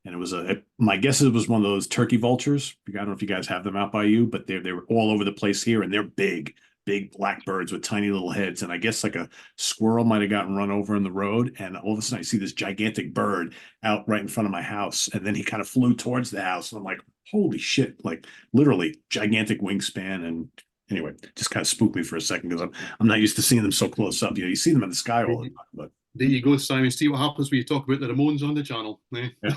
And it was my guess it was one of those turkey vultures. I don't know if you guys have them out by you, but they were all over the place here and they're big. big black birds with tiny little heads. And I guess like a squirrel might have gotten run over in the road. And all of a sudden I see this gigantic bird out right in front of my house. And then he kind of flew towards the house. And I'm like, holy shit, like literally gigantic wingspan. And anyway, just kind of spooked me for a second because I'm not used to seeing them so close up. You see them in the sky all the time, but there you go, Simon. See what happens when you talk about the Ramones on the channel. Eh? Yeah.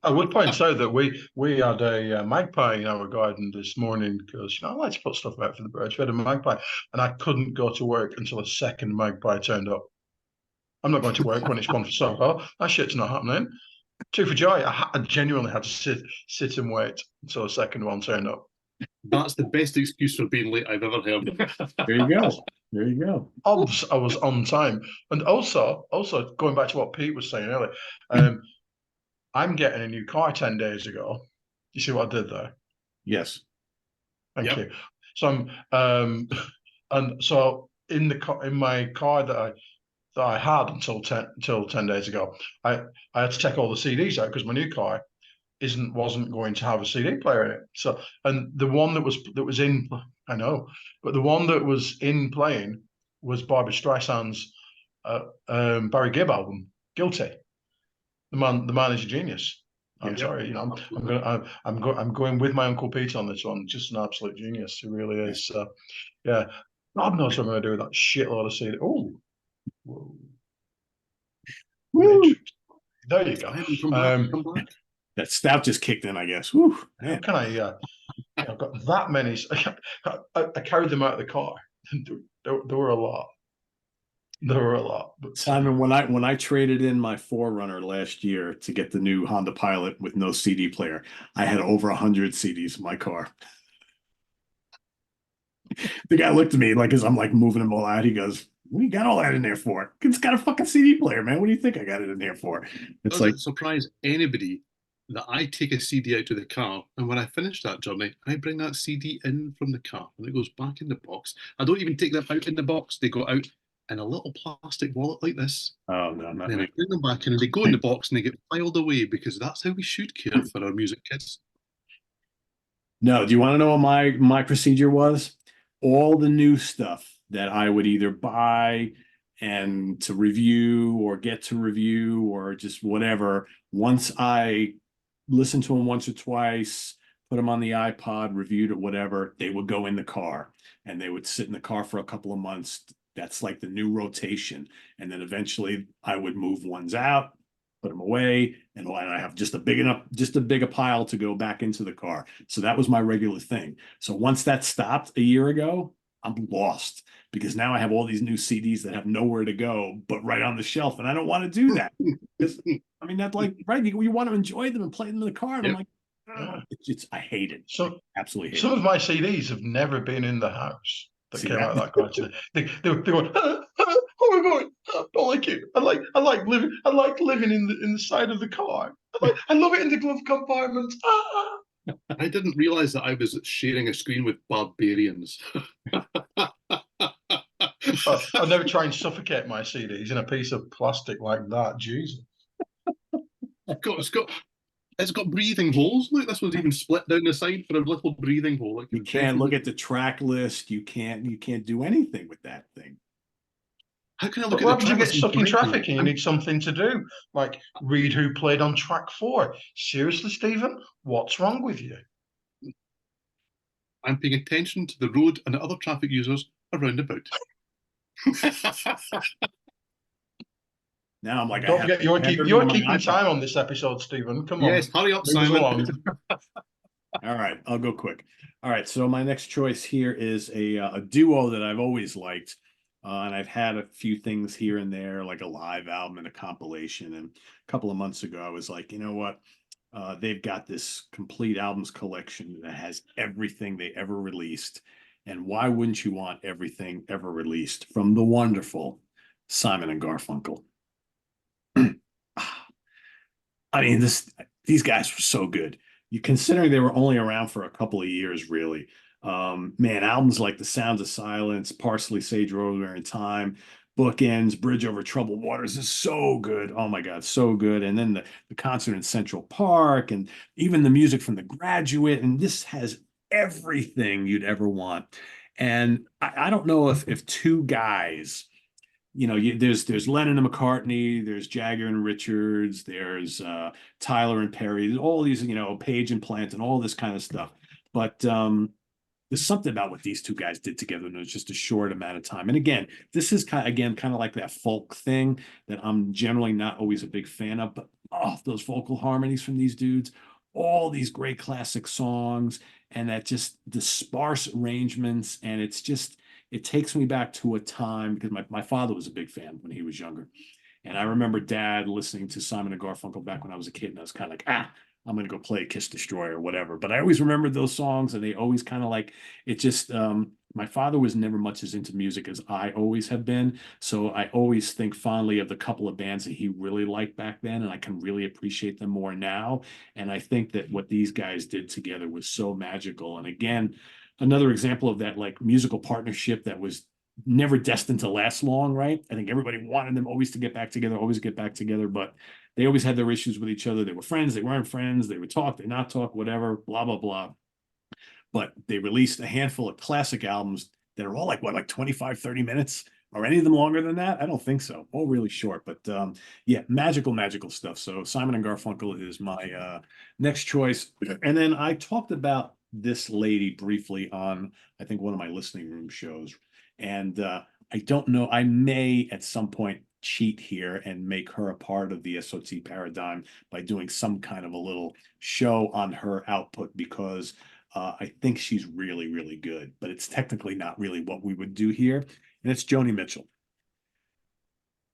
I would point out that we had a magpie in our garden this morning because I like to put stuff out for the birds. We had a magpie, and I couldn't go to work until a second magpie turned up. I'm not going to work when it's gone for Soho. That shit's not happening. Two for joy. I genuinely had to sit and wait until a second one turned up. That's the best excuse for being late I've ever heard. There you go. There you go. Obs, I was on time. And also going back to what Pete was saying earlier, I'm getting a new car 10 days ago. You see what I did there? Yes. Thank you. So I'm and so in my car that I had until 10 days ago, I had to take all the CDs out because my new car wasn't going to have a CD player in it. So, and the one that was in, I know, but the one that was in playing was Barbra Streisand's Barry Gibb album, Guilty. The man is a genius. I'm sorry, I'm going with my Uncle Pete on this one. Just an absolute genius. He really is. Yeah, God knows what I'm going to do with that shitload of CD. Oh, there you go. Come back. That stout just kicked in, I guess. Whew, how can I? I've got that many. I carried them out of the car. There were a lot. There were a lot. But Simon, when I traded in my 4Runner last year to get the new Honda Pilot with no CD player, I had over 100 CDs in my car. The guy looked at me like as I'm like moving them all out. He goes, "What do you got all that in there for? It's got a fucking CD player, man. What do you think I got it in there for?" It's Doesn't like surprise anybody that I take a CD out to the car, and when I finish that journey, I bring that CD in from the car, and it goes back in the box. I don't even take them out in the box; they go out in a little plastic wallet like this. oh no, not Then me. I bring them back in, and they go in the box, and they get filed away because that's how we should care for our music kids. No, do you want to know what my procedure was? All the new stuff that I would either buy and to review or get to review or just whatever, once I listened to them once or twice, put them on the iPod, reviewed it, whatever, they would go in the car and they would sit in the car for a couple of months. That's like the new rotation. And then eventually I would move ones out, put them away, and I have just a bigger pile to go back into the car. So that was my regular thing. So once that stopped a year ago, I'm lost because now I have all these new CDs that have nowhere to go but right on the shelf, and I don't want to do that. I mean, that's like right. You want to enjoy them and play them in the car, and I'm like, I hate it. So absolutely hate some it. of my CDs have never been in the house. That came out of that car. They were going, oh my god, I don't like it. I like living in the side of the car. I love it in the glove compartment. I didn't realize that I was sharing a screen with barbarians. I'll never try and suffocate my CDs in a piece of plastic like that. Jesus. It's got breathing holes. Look, this one's even split down the side for a little breathing hole. Like you can't look at the track list. You can't do anything with that thing. How can I look what at the happens if you get track stuck in list? traffic and you need something to do? Like read who played on track 4. Seriously, Stephen? What's wrong with you? I'm paying attention to the road and the other traffic users around about. Now I'm like, don't forget, you're keeping time on this episode, Stephen. Come on. Yes, hurry up, Move us Simon. along. All right, I'll go quick. All right, so my next choice here is a duo that I've always liked, and I've had a few things here and there, like a live album and a compilation. And a couple of months ago, I was like, you know what? They've got this complete albums collection that has everything they ever released, and why wouldn't you want everything ever released from the wonderful Simon and Garfunkel? I mean, these guys were so good. You considering they were only around for a couple of years, really. Man, albums like The Sounds of Silence, Parsley, Sage, Rosemary, and Thyme, Bookends, Bridge Over Troubled Waters is so good. Oh my God, so good. And then the concert in Central Park, and even the music from The Graduate. And this has everything you'd ever want. And I don't know if two guys, there's Lennon and McCartney, there's Jagger and Richards, there's Tyler and Perry, there's all these, Page and Plant and all this kind of stuff. But there's something about what these two guys did together, and it was just a short amount of time. And again, this is kind of like that folk thing that I'm generally not always a big fan of, but those vocal harmonies from these dudes, all these great classic songs, and that just the sparse arrangements, and it takes me back to a time because my father was a big fan when he was younger. And I remember Dad listening to Simon and Garfunkel back when I was a kid, and I was kind of like, I'm going to go play Kiss Destroy or whatever. But I always remembered those songs, and they always kind of like it. Just my father was never much as into music as I always have been, so I always think fondly of the couple of bands that he really liked back then, and I can really appreciate them more now. And I think that what these guys did together was so magical. And again, another example of that like musical partnership that was never destined to last long, right? I think everybody wanted them always to get back together, but they always had their issues with each other. They were friends, they weren't friends, they would talk, they not talk, whatever, blah, blah, blah. But they released a handful of classic albums that are all like 25, 30 minutes? Are any of them longer than that? I don't think so. All really short, but yeah, magical stuff. So Simon and Garfunkel is my next choice. And then I talked about this lady briefly on, I think, one of my listening room shows. And I don't know, I may at some point cheat here and make her a part of the SOT paradigm by doing some kind of a little show on her output, because I think she's really, really good, but it's technically not really what we would do here. And it's Joni Mitchell.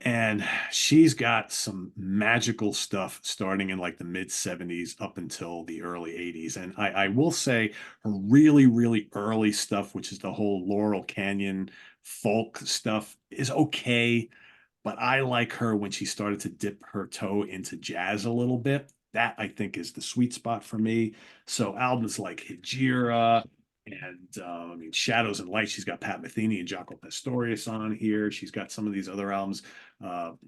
And she's got some magical stuff starting in like the mid 70s up until the early 80s. And I will say her really, really early stuff, which is the whole Laurel Canyon folk stuff, is okay. But I like her when she started to dip her toe into jazz a little bit. That I think is the sweet spot for me. So albums like Hijira and I mean Shadows and Light, she's got Pat Metheny and Jaco Pastorius on here. She's got some of these other albums.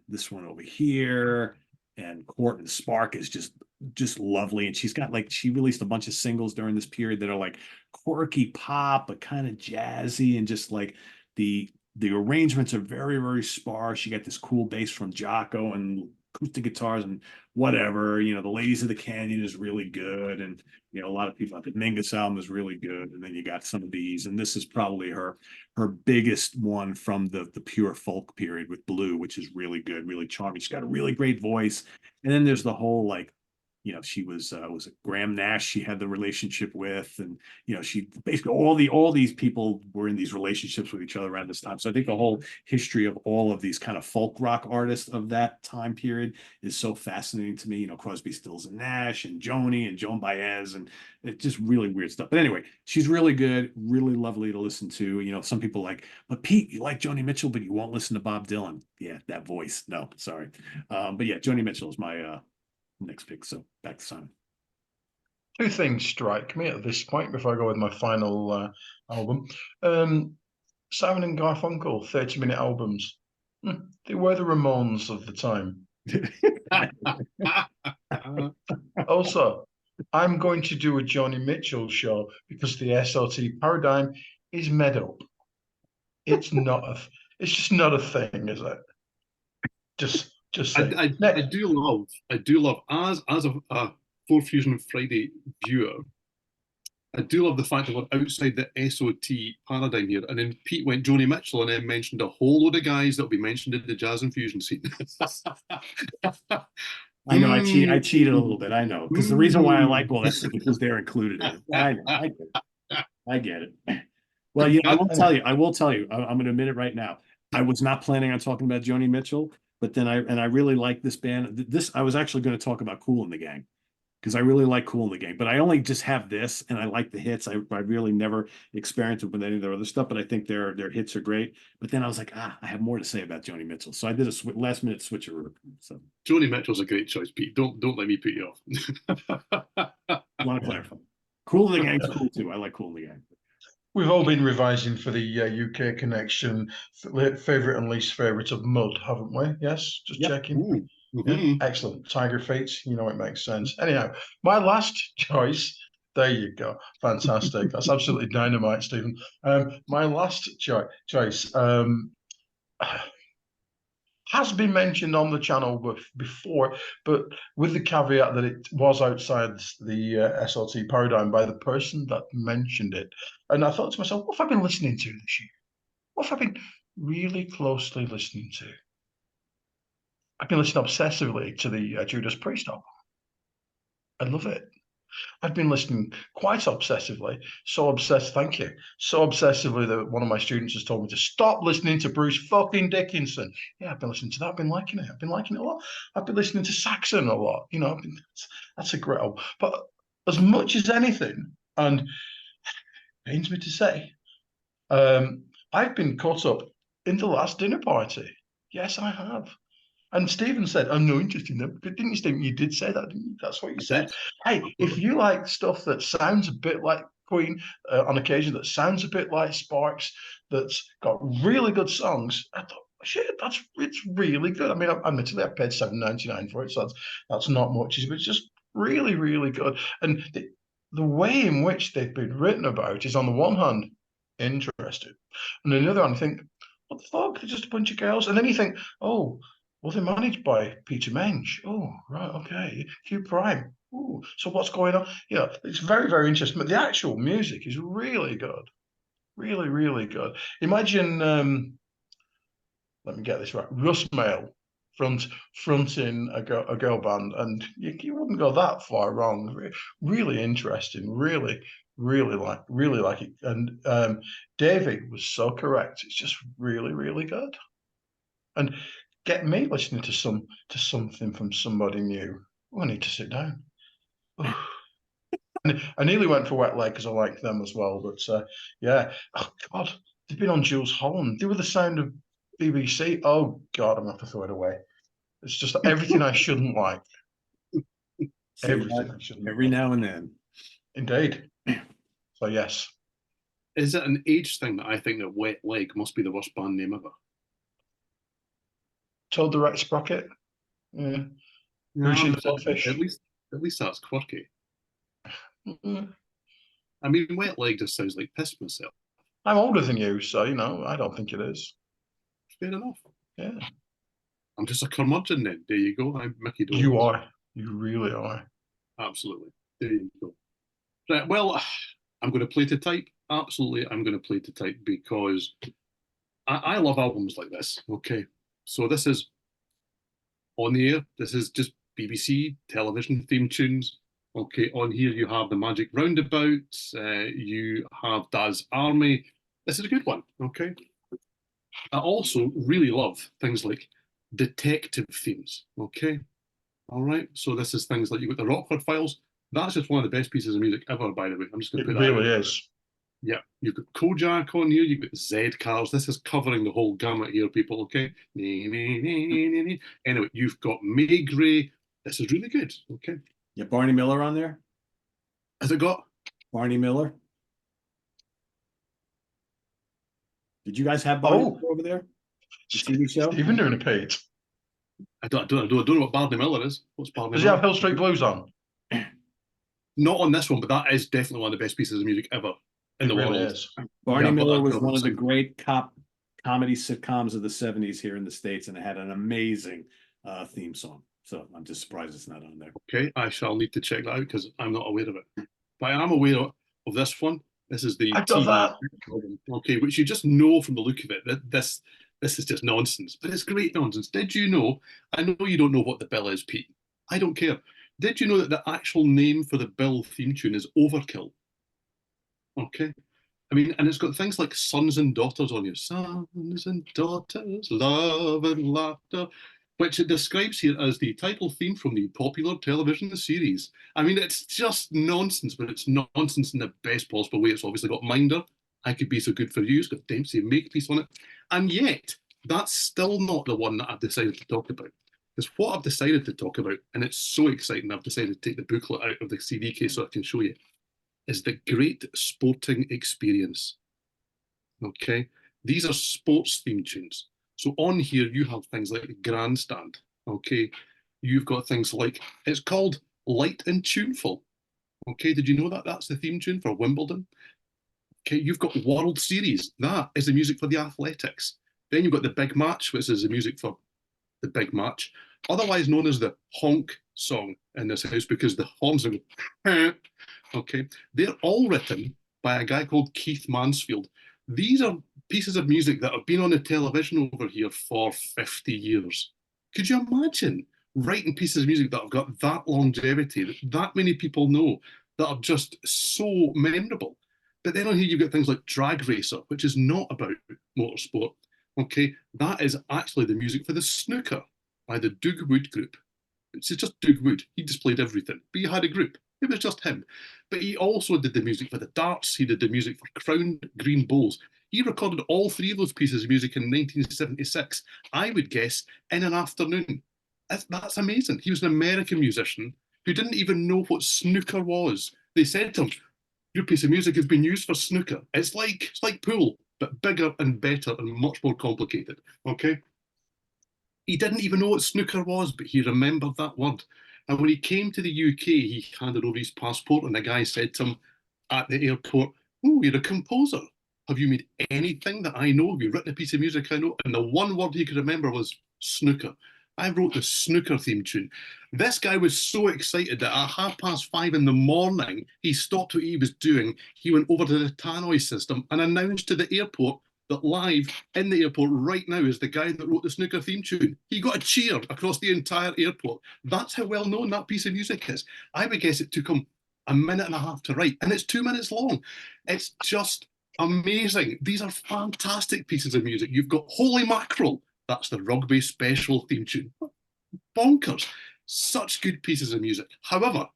This one over here, and Court and Spark is just lovely. And she released a bunch of singles during this period that are like quirky pop, but kind of jazzy, and just like the arrangements are very, very sparse. You got this cool bass from Jaco and acoustic guitars and whatever. The Ladies of the Canyon is really good. And, a lot of people, the Mingus album is really good. And then you got some of these. And this is probably her biggest one from the pure folk period with Blue, which is really good, really charming. She's got a really great voice. And then there's the whole like, she was it Graham Nash she had the relationship with, and she basically all these people were in these relationships with each other around this time. So I think the whole history of all of these kind of folk rock artists of that time period is so fascinating to me. Crosby, Stills and Nash and Joni and Joan Baez, and it's just really weird stuff. But anyway, she's really good, really lovely to listen to. Some people like, but Pete, you like Joni Mitchell, but you won't listen to Bob Dylan. Yeah, that voice. No, sorry. But yeah, Joni Mitchell is my next pick. So back to Simon. Two things strike me at this point before I go with my final album. Simon and Garfunkel 30-minute albums. They were the Ramones of the time. Also, I'm going to do a Joni Mitchell show because the SOT paradigm is made up. It's just not a thing, is it? Just I do love as a Full Fusion Friday viewer, I do love the fact that we're outside the SOT paradigm here. And then Pete went Joni Mitchell and then mentioned a whole load of guys that'll be mentioned in the jazz and fusion scene. I know I cheated a little bit. I know, because the reason why I like all that is because they're included in it. I get it. Well, I will tell you. I'm going to admit it right now. I was not planning on talking about Joni Mitchell, but then I really like this band. I was actually going to talk about Kool and the Gang, because I really like Kool and the Gang, but I only just have this, and I like the hits. I really never experienced it with any of their other stuff, but I think their hits are great. But then I was like, I have more to say about Joni Mitchell, so I did a last minute switcheroo. So Joni Mitchell's a great choice, Pete. Don't let me put you off. I want to clarify. Kool and the Gang's cool too. I like Kool and the Gang. We've all been revising for the UK connection, favorite and least favorite of Mud, haven't we? Yes, just checking. Yeah, excellent. Tiger Feet, it makes sense. Anyhow, my last choice, There you go. Fantastic. That's absolutely dynamite, Stephen. My last choice has been mentioned on the channel before, but with the caveat that it was outside the SoT paradigm by the person that mentioned it. And I thought to myself, what have I been listening to this year? What have I been really closely listening to? I've been listening obsessively to the Judas Priest album. I love it. I've been listening quite obsessively, so obsessed, thank you, so obsessively that one of my students has told me to stop listening to Bruce fucking Dickinson. Yeah, I've been listening to that, I've been liking it. I've been liking it a lot. I've been listening to Saxon a lot, you know, that's a great album. But as much as anything, and it pains me to say, I've been caught up in The Last Dinner Party. Yes, I have. And Stephen said, I'm no interest in them. But didn't you, Stephen? You did say that, didn't you? That's what you said. Hey, if you like stuff that sounds a bit like Queen on occasion, that sounds a bit like Sparks, that's got really good songs, I thought, shit, it's really good. I mean, admittedly, I paid $7.99 for it, so that's not much, but it's just really, really good. And the way in which they've been written about is, on the one hand, interesting, and on the other hand, I think, what the fuck? They're just a bunch of girls. And then you think, oh, well, they're managed by Peter Mensch. Oh, right, okay. Hugh Prime. Oh, so what's going on? Yeah, it's very, very interesting. But the actual music is really good. Really, really good. Imagine, let me get this right, Russ Mail fronting a girl band, and you wouldn't go that far wrong. Really interesting. Really, really like it. And David was so correct. It's just really, really good. And get me listening to something from somebody new. Oh, I need to sit down. And I nearly went for Wet Leg because I like them as well. But yeah, oh God, they've been on Jules Holland. They were the sound of BBC. Oh God, I'm gonna have to throw it away. It's just everything I shouldn't like. Everything I shouldn't. Every now and then. Indeed. So yes. Is it an age thing that I think that Wet Leg must be the worst band name ever? Toad the Red Sprocket. Yeah. No, Lucy the Blowfish. At least that's quirky. Mm-mm. I mean, Wet Leg just sounds like piss myself. I'm older than you, so you know I don't think it is. Fair enough. Yeah. I'm just a curmudgeon then. There you go. I'm Mickey Dolenz. You are. You really are. Absolutely. There you go. Right, well, I'm going to play to type. Absolutely, I'm going to play to type because I love albums like this. Okay, so this is on the air. This is just BBC television theme tunes. Okay, on here you have the Magic Roundabouts. You have Daz's Army. This is a good one. Okay. I also really love things like detective themes. Okay. All right. So this is things like you've got the Rockford Files. That's just one of the best pieces of music ever, by the way. I'm just going to put that. It really is. Yeah, you've got Kojak on here, you've got Z Cars. This is covering the whole gamut here, people, okay? Anyway, you've got May Gray. This is really good, okay? Yeah, Barney Miller on there? Has it got? Barney Miller? Did you guys have Barney Miller over there? The TV show? Stephen doing a page. I don't know what Barney Miller is. What's Barney Miller? Does he have Hill Street Blues on? Not on this one, but that is definitely one of the best pieces of music ever in the world. Barney Miller was one of the great comedy sitcoms of the 70s here in the States, and it had an amazing theme song. So I'm just surprised it's not on there. Okay, I shall need to check that out because I'm not aware of it. But I am aware of this one. This is the TV album, okay, which you just know from the look of it that this is just nonsense, but it's great nonsense. Did you know? I know you don't know what the bill is, Pete. I don't care. Did you know that the actual name for the Bill theme tune is Overkill? Okay. I mean, and it's got things like sons and daughters on here. Sons and daughters, love and laughter, which it describes here as the title theme from the popular television series. I mean, it's just nonsense, but it's nonsense in the best possible way. It's obviously got Minder, I Could Be So Good For You. It's got Dempsey Makepeace on it. And yet, that's still not the one that I've decided to talk about. Because what I've decided to talk about, and it's so exciting, I've decided to take the booklet out of the CD case so I can show you, is the Great Sporting Experience. Okay, these are sports theme tunes. So on here you have things like Grandstand. Okay, you've got things like, it's called Light and Tuneful. Okay, did you know that that's the theme tune for Wimbledon? Okay, you've got World Series. That is the music for the Athletics. Then you've got the big match, which is the music for the big match, otherwise known as the honk song in this house because the horns are okay. They're all written by a guy called Keith Mansfield. These are pieces of music that have been on the television over here for 50 years. Could you imagine writing pieces of music that have got that longevity, that many people know, that are just so memorable? But then on here you've got things like Drag Racer, which is not about motorsport. Okay, that is actually the music for the snooker by the Doug Wood Group. It's just Doug Wood. He just played everything. But you had a group. It was just him. But he also did the music for the darts. He did the music for Crown Green Bowls. He recorded all three of those pieces of music in 1976, I would guess, in an afternoon. That's amazing. He was an American musician who didn't even know what snooker was. They said to him, your piece of music has been used for snooker. It's like pool, but bigger and better and much more complicated. Okay? He didn't even know what snooker was, but he remembered that word. And when he came to the UK, he handed over his passport, and the guy said to him at the airport, oh, you're a composer. Have you made anything that I know? Have you written a piece of music I know? And the one word he could remember was snooker. I wrote the snooker theme tune. This guy was so excited that at 5:30 in the morning, he stopped what he was doing. He went over to the tannoy system and announced to the airport that live in the airport right now is the guy that wrote the snooker theme tune. He got a cheer across the entire airport. That's how well known that piece of music is. I would guess it took him a minute and a half to write, and it's 2 minutes long. It's just amazing. These are fantastic pieces of music. You've got Holy Mackerel. That's the rugby special theme tune. Bonkers. Such good pieces of music. However,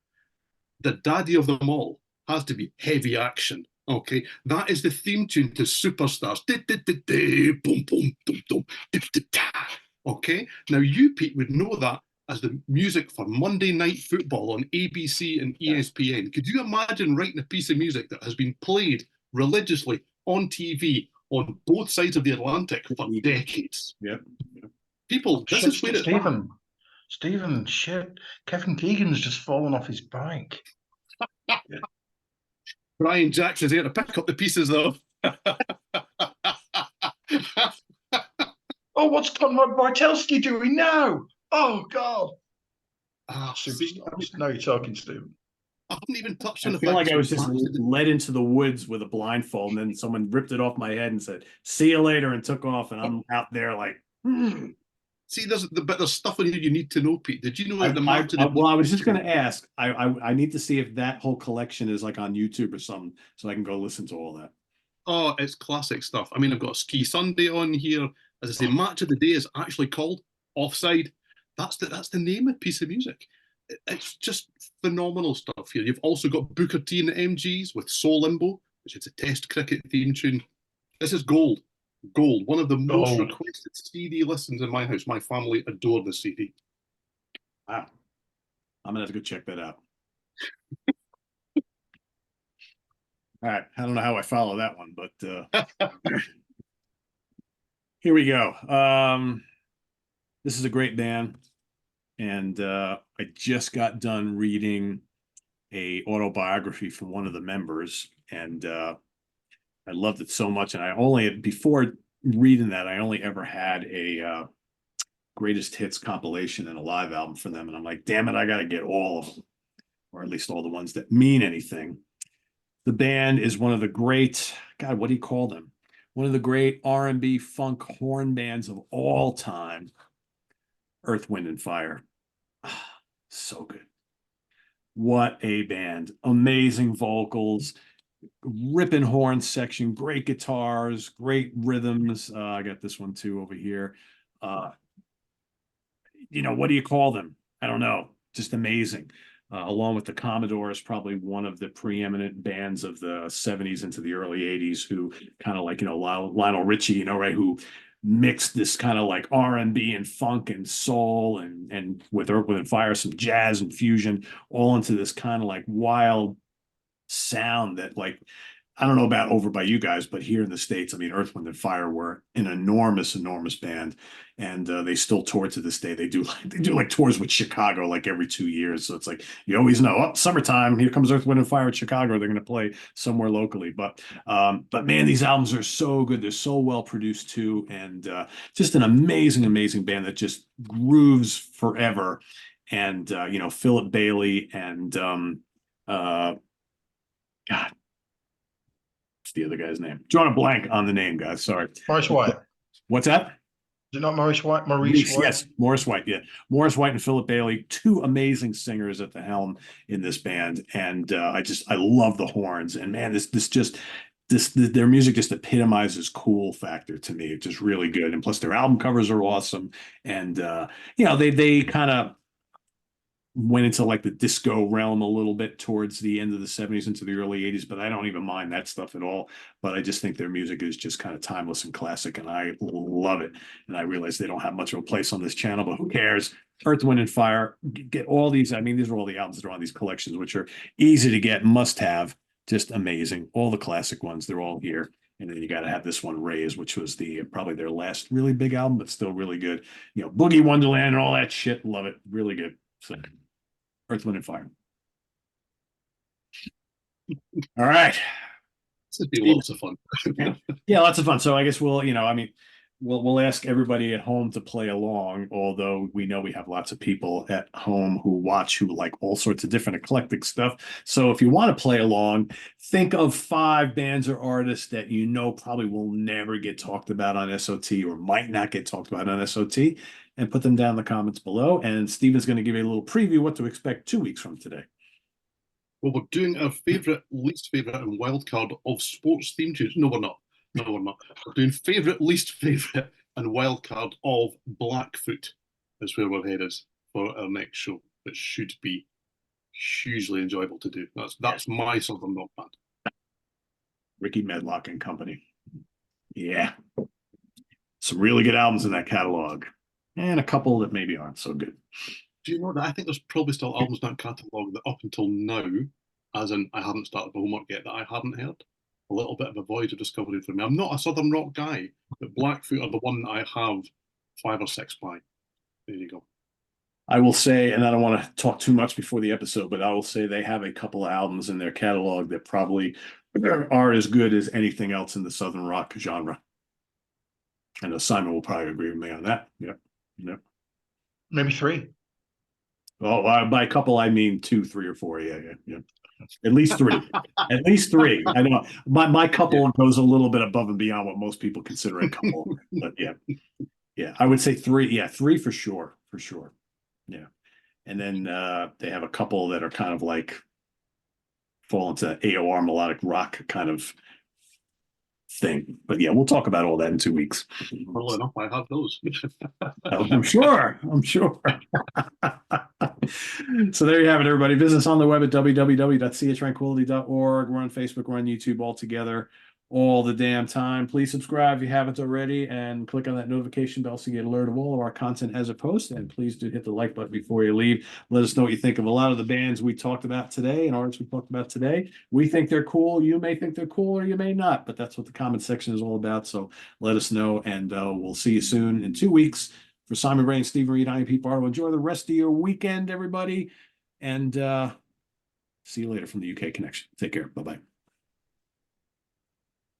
the daddy of them all has to be Heavy Action. Okay, that is the theme tune to Superstars. Okay, now you, Pete, would know that as the music for Monday Night Football on ABC and ESPN. Could you imagine writing a piece of music that has been played religiously on TV on both sides of the Atlantic for decades? Yep. People, this is where Stephen, shit. Kevin Keegan's just fallen off his bike. Brian Jackson's here to pick up the pieces, though. Oh, what's Conrad Bartelski doing now? Oh, God. Superstars. Now you're talking, Stephen. I haven't even touched on I feel like I was just led into the woods with a blindfold, and then someone ripped it off my head and said, see you later, and took off, and I'm out there like, See, there's stuff in here you need to know, Pete. Did you know that well, I was just going to ask. I need to see if that whole collection is like on YouTube or something, so I can go listen to all that. Oh, it's classic stuff. I mean, I've got a Ski Sunday on here. As I say, Match of the Day is actually called Offside. That's the name of the piece of music. It's just phenomenal stuff here. You've also got Booker T and the MGs with Soul Limbo, which is a Test cricket theme tune. This is gold. Gold, one of the most requested CD listens in my house. My family adore the CD. Wow. I'm going to have to go check that out. All right. I don't know how I follow that one, but here we go. This is a great band. And I just got done reading a autobiography from one of the members. And I loved it so much. And before reading that, I only ever had a greatest hits compilation and a live album for them. And I'm like, damn it, I got to get all of them, or at least all the ones that mean anything. The band is one of the great, God, what do you call them? One of the great R&B funk horn bands of all time, Earth, Wind, and Fire. So good. What a band. Amazing vocals, ripping horn section, great guitars, great rhythms. I got this one too over here. What do you call them? I don't know. Just amazing. Along with the Commodores, probably one of the preeminent bands of the 70s into the early 80s, who kind of like, Lionel Richie, right, who mixed this kind of like R&B and funk and soul and with Earth, Wind, and Fire, some jazz and fusion, all into this kind of like wild sound that like I don't know about over by you guys, but here in the States, I mean, Earth, Wind and Fire were an enormous band, and they still tour to this day. They do like tours with Chicago like every 2 years. So it's like you always know, oh, summertime, here comes Earth, Wind and Fire at Chicago. They're going to play somewhere locally. But man, these albums are so good. They're so well produced too, and just an amazing band that just grooves forever. And Philip Bailey and God, the other guy's name. Drawing a blank on the name, guys. Sorry. Maurice White. What's that? Is it not Maurice White? Maurice White? Yes, Maurice White. Yeah, Maurice White and Philip Bailey, two amazing singers at the helm in this band, and I love the horns. And man, their music just epitomizes cool factor to me. It's just really good, and plus their album covers are awesome. And they kind of went into like the disco realm a little bit towards the end of the 70s into the early 80s, but I don't even mind that stuff at all. But I just think their music is just kind of timeless and classic, and I love it. And I realize they don't have much of a place on this channel, but who cares? Earth, Wind and Fire, get all these. I mean, these are all the albums that are on these collections, which are easy to get, must have, just amazing. All the classic ones, they're all here. And then you got to have this one, Raise, which was probably their last really big album, but still really good. Boogie Wonderland and all that shit. Love it. Really good. So Earth, Wind and Fire. All right. This would be lots of fun. Yeah, lots of fun. So I guess we'll ask everybody at home to play along, although we know we have lots of people at home who like all sorts of different eclectic stuff. So if you want to play along, think of 5 bands or artists that probably will never get talked about on SOT or might not get talked about on SOT, and put them down in the comments below. And Steven's going to give you a little preview what to expect 2 weeks from today. Well, we're doing our favourite, least favourite, and wild card of sports theme tunes. No, we're not. We're doing favourite, least favourite, and wild card of Blackfoot. Is where we're headed for our next show. It should be hugely enjoyable to do. That's my Southern rock band. Ricky Medlock and Company. Yeah. Some really good albums in that catalog. And a couple that maybe aren't so good. Do you know that I think there's probably still albums in that catalogue that up until now, as in I haven't started the homework yet, that I haven't heard? A little bit of a void of discovery for me. I'm not a Southern rock guy, but Blackfoot are the one that I have 5 or 6 by. There you go. I will say, and I don't want to talk too much before the episode, but I will say they have a couple of albums in their catalog that probably are as good as anything else in the Southern rock genre. I know Simon will probably agree with me on that. Yep. Maybe 3. Well, by a couple, I mean 2, 3, or 4. Yeah. At least 3. At least 3. I know my couple goes a little bit above and beyond what most people consider a couple. But yeah, I would say 3. Yeah, 3 for sure. Yeah, and then they have a couple that are kind of like fall into AOR melodic rock kind of thing. But yeah, we'll talk about all that in 2 weeks. Well enough, I have those. I'm sure. So there you have it, everybody. Visit us on the web at www.chatranquility.org. We're on Facebook, we're on YouTube all together all the damn time. Please subscribe if you haven't already, and click on that notification bell so you get alert of all of our content as a post. And please do hit the like button before you leave. Let us know what you think of a lot of the bands we talked about today and artists we talked about today. We think they're cool. You may think they're cool, or you may not, but that's what the comment section is all about. So let us know, and we'll see you soon in 2 weeks. For Simon, Bray, and Steven Reid, I'm Pete Pardo. Enjoy the rest of your weekend, everybody, and see you later from the UK Connection. Take care. Bye-bye.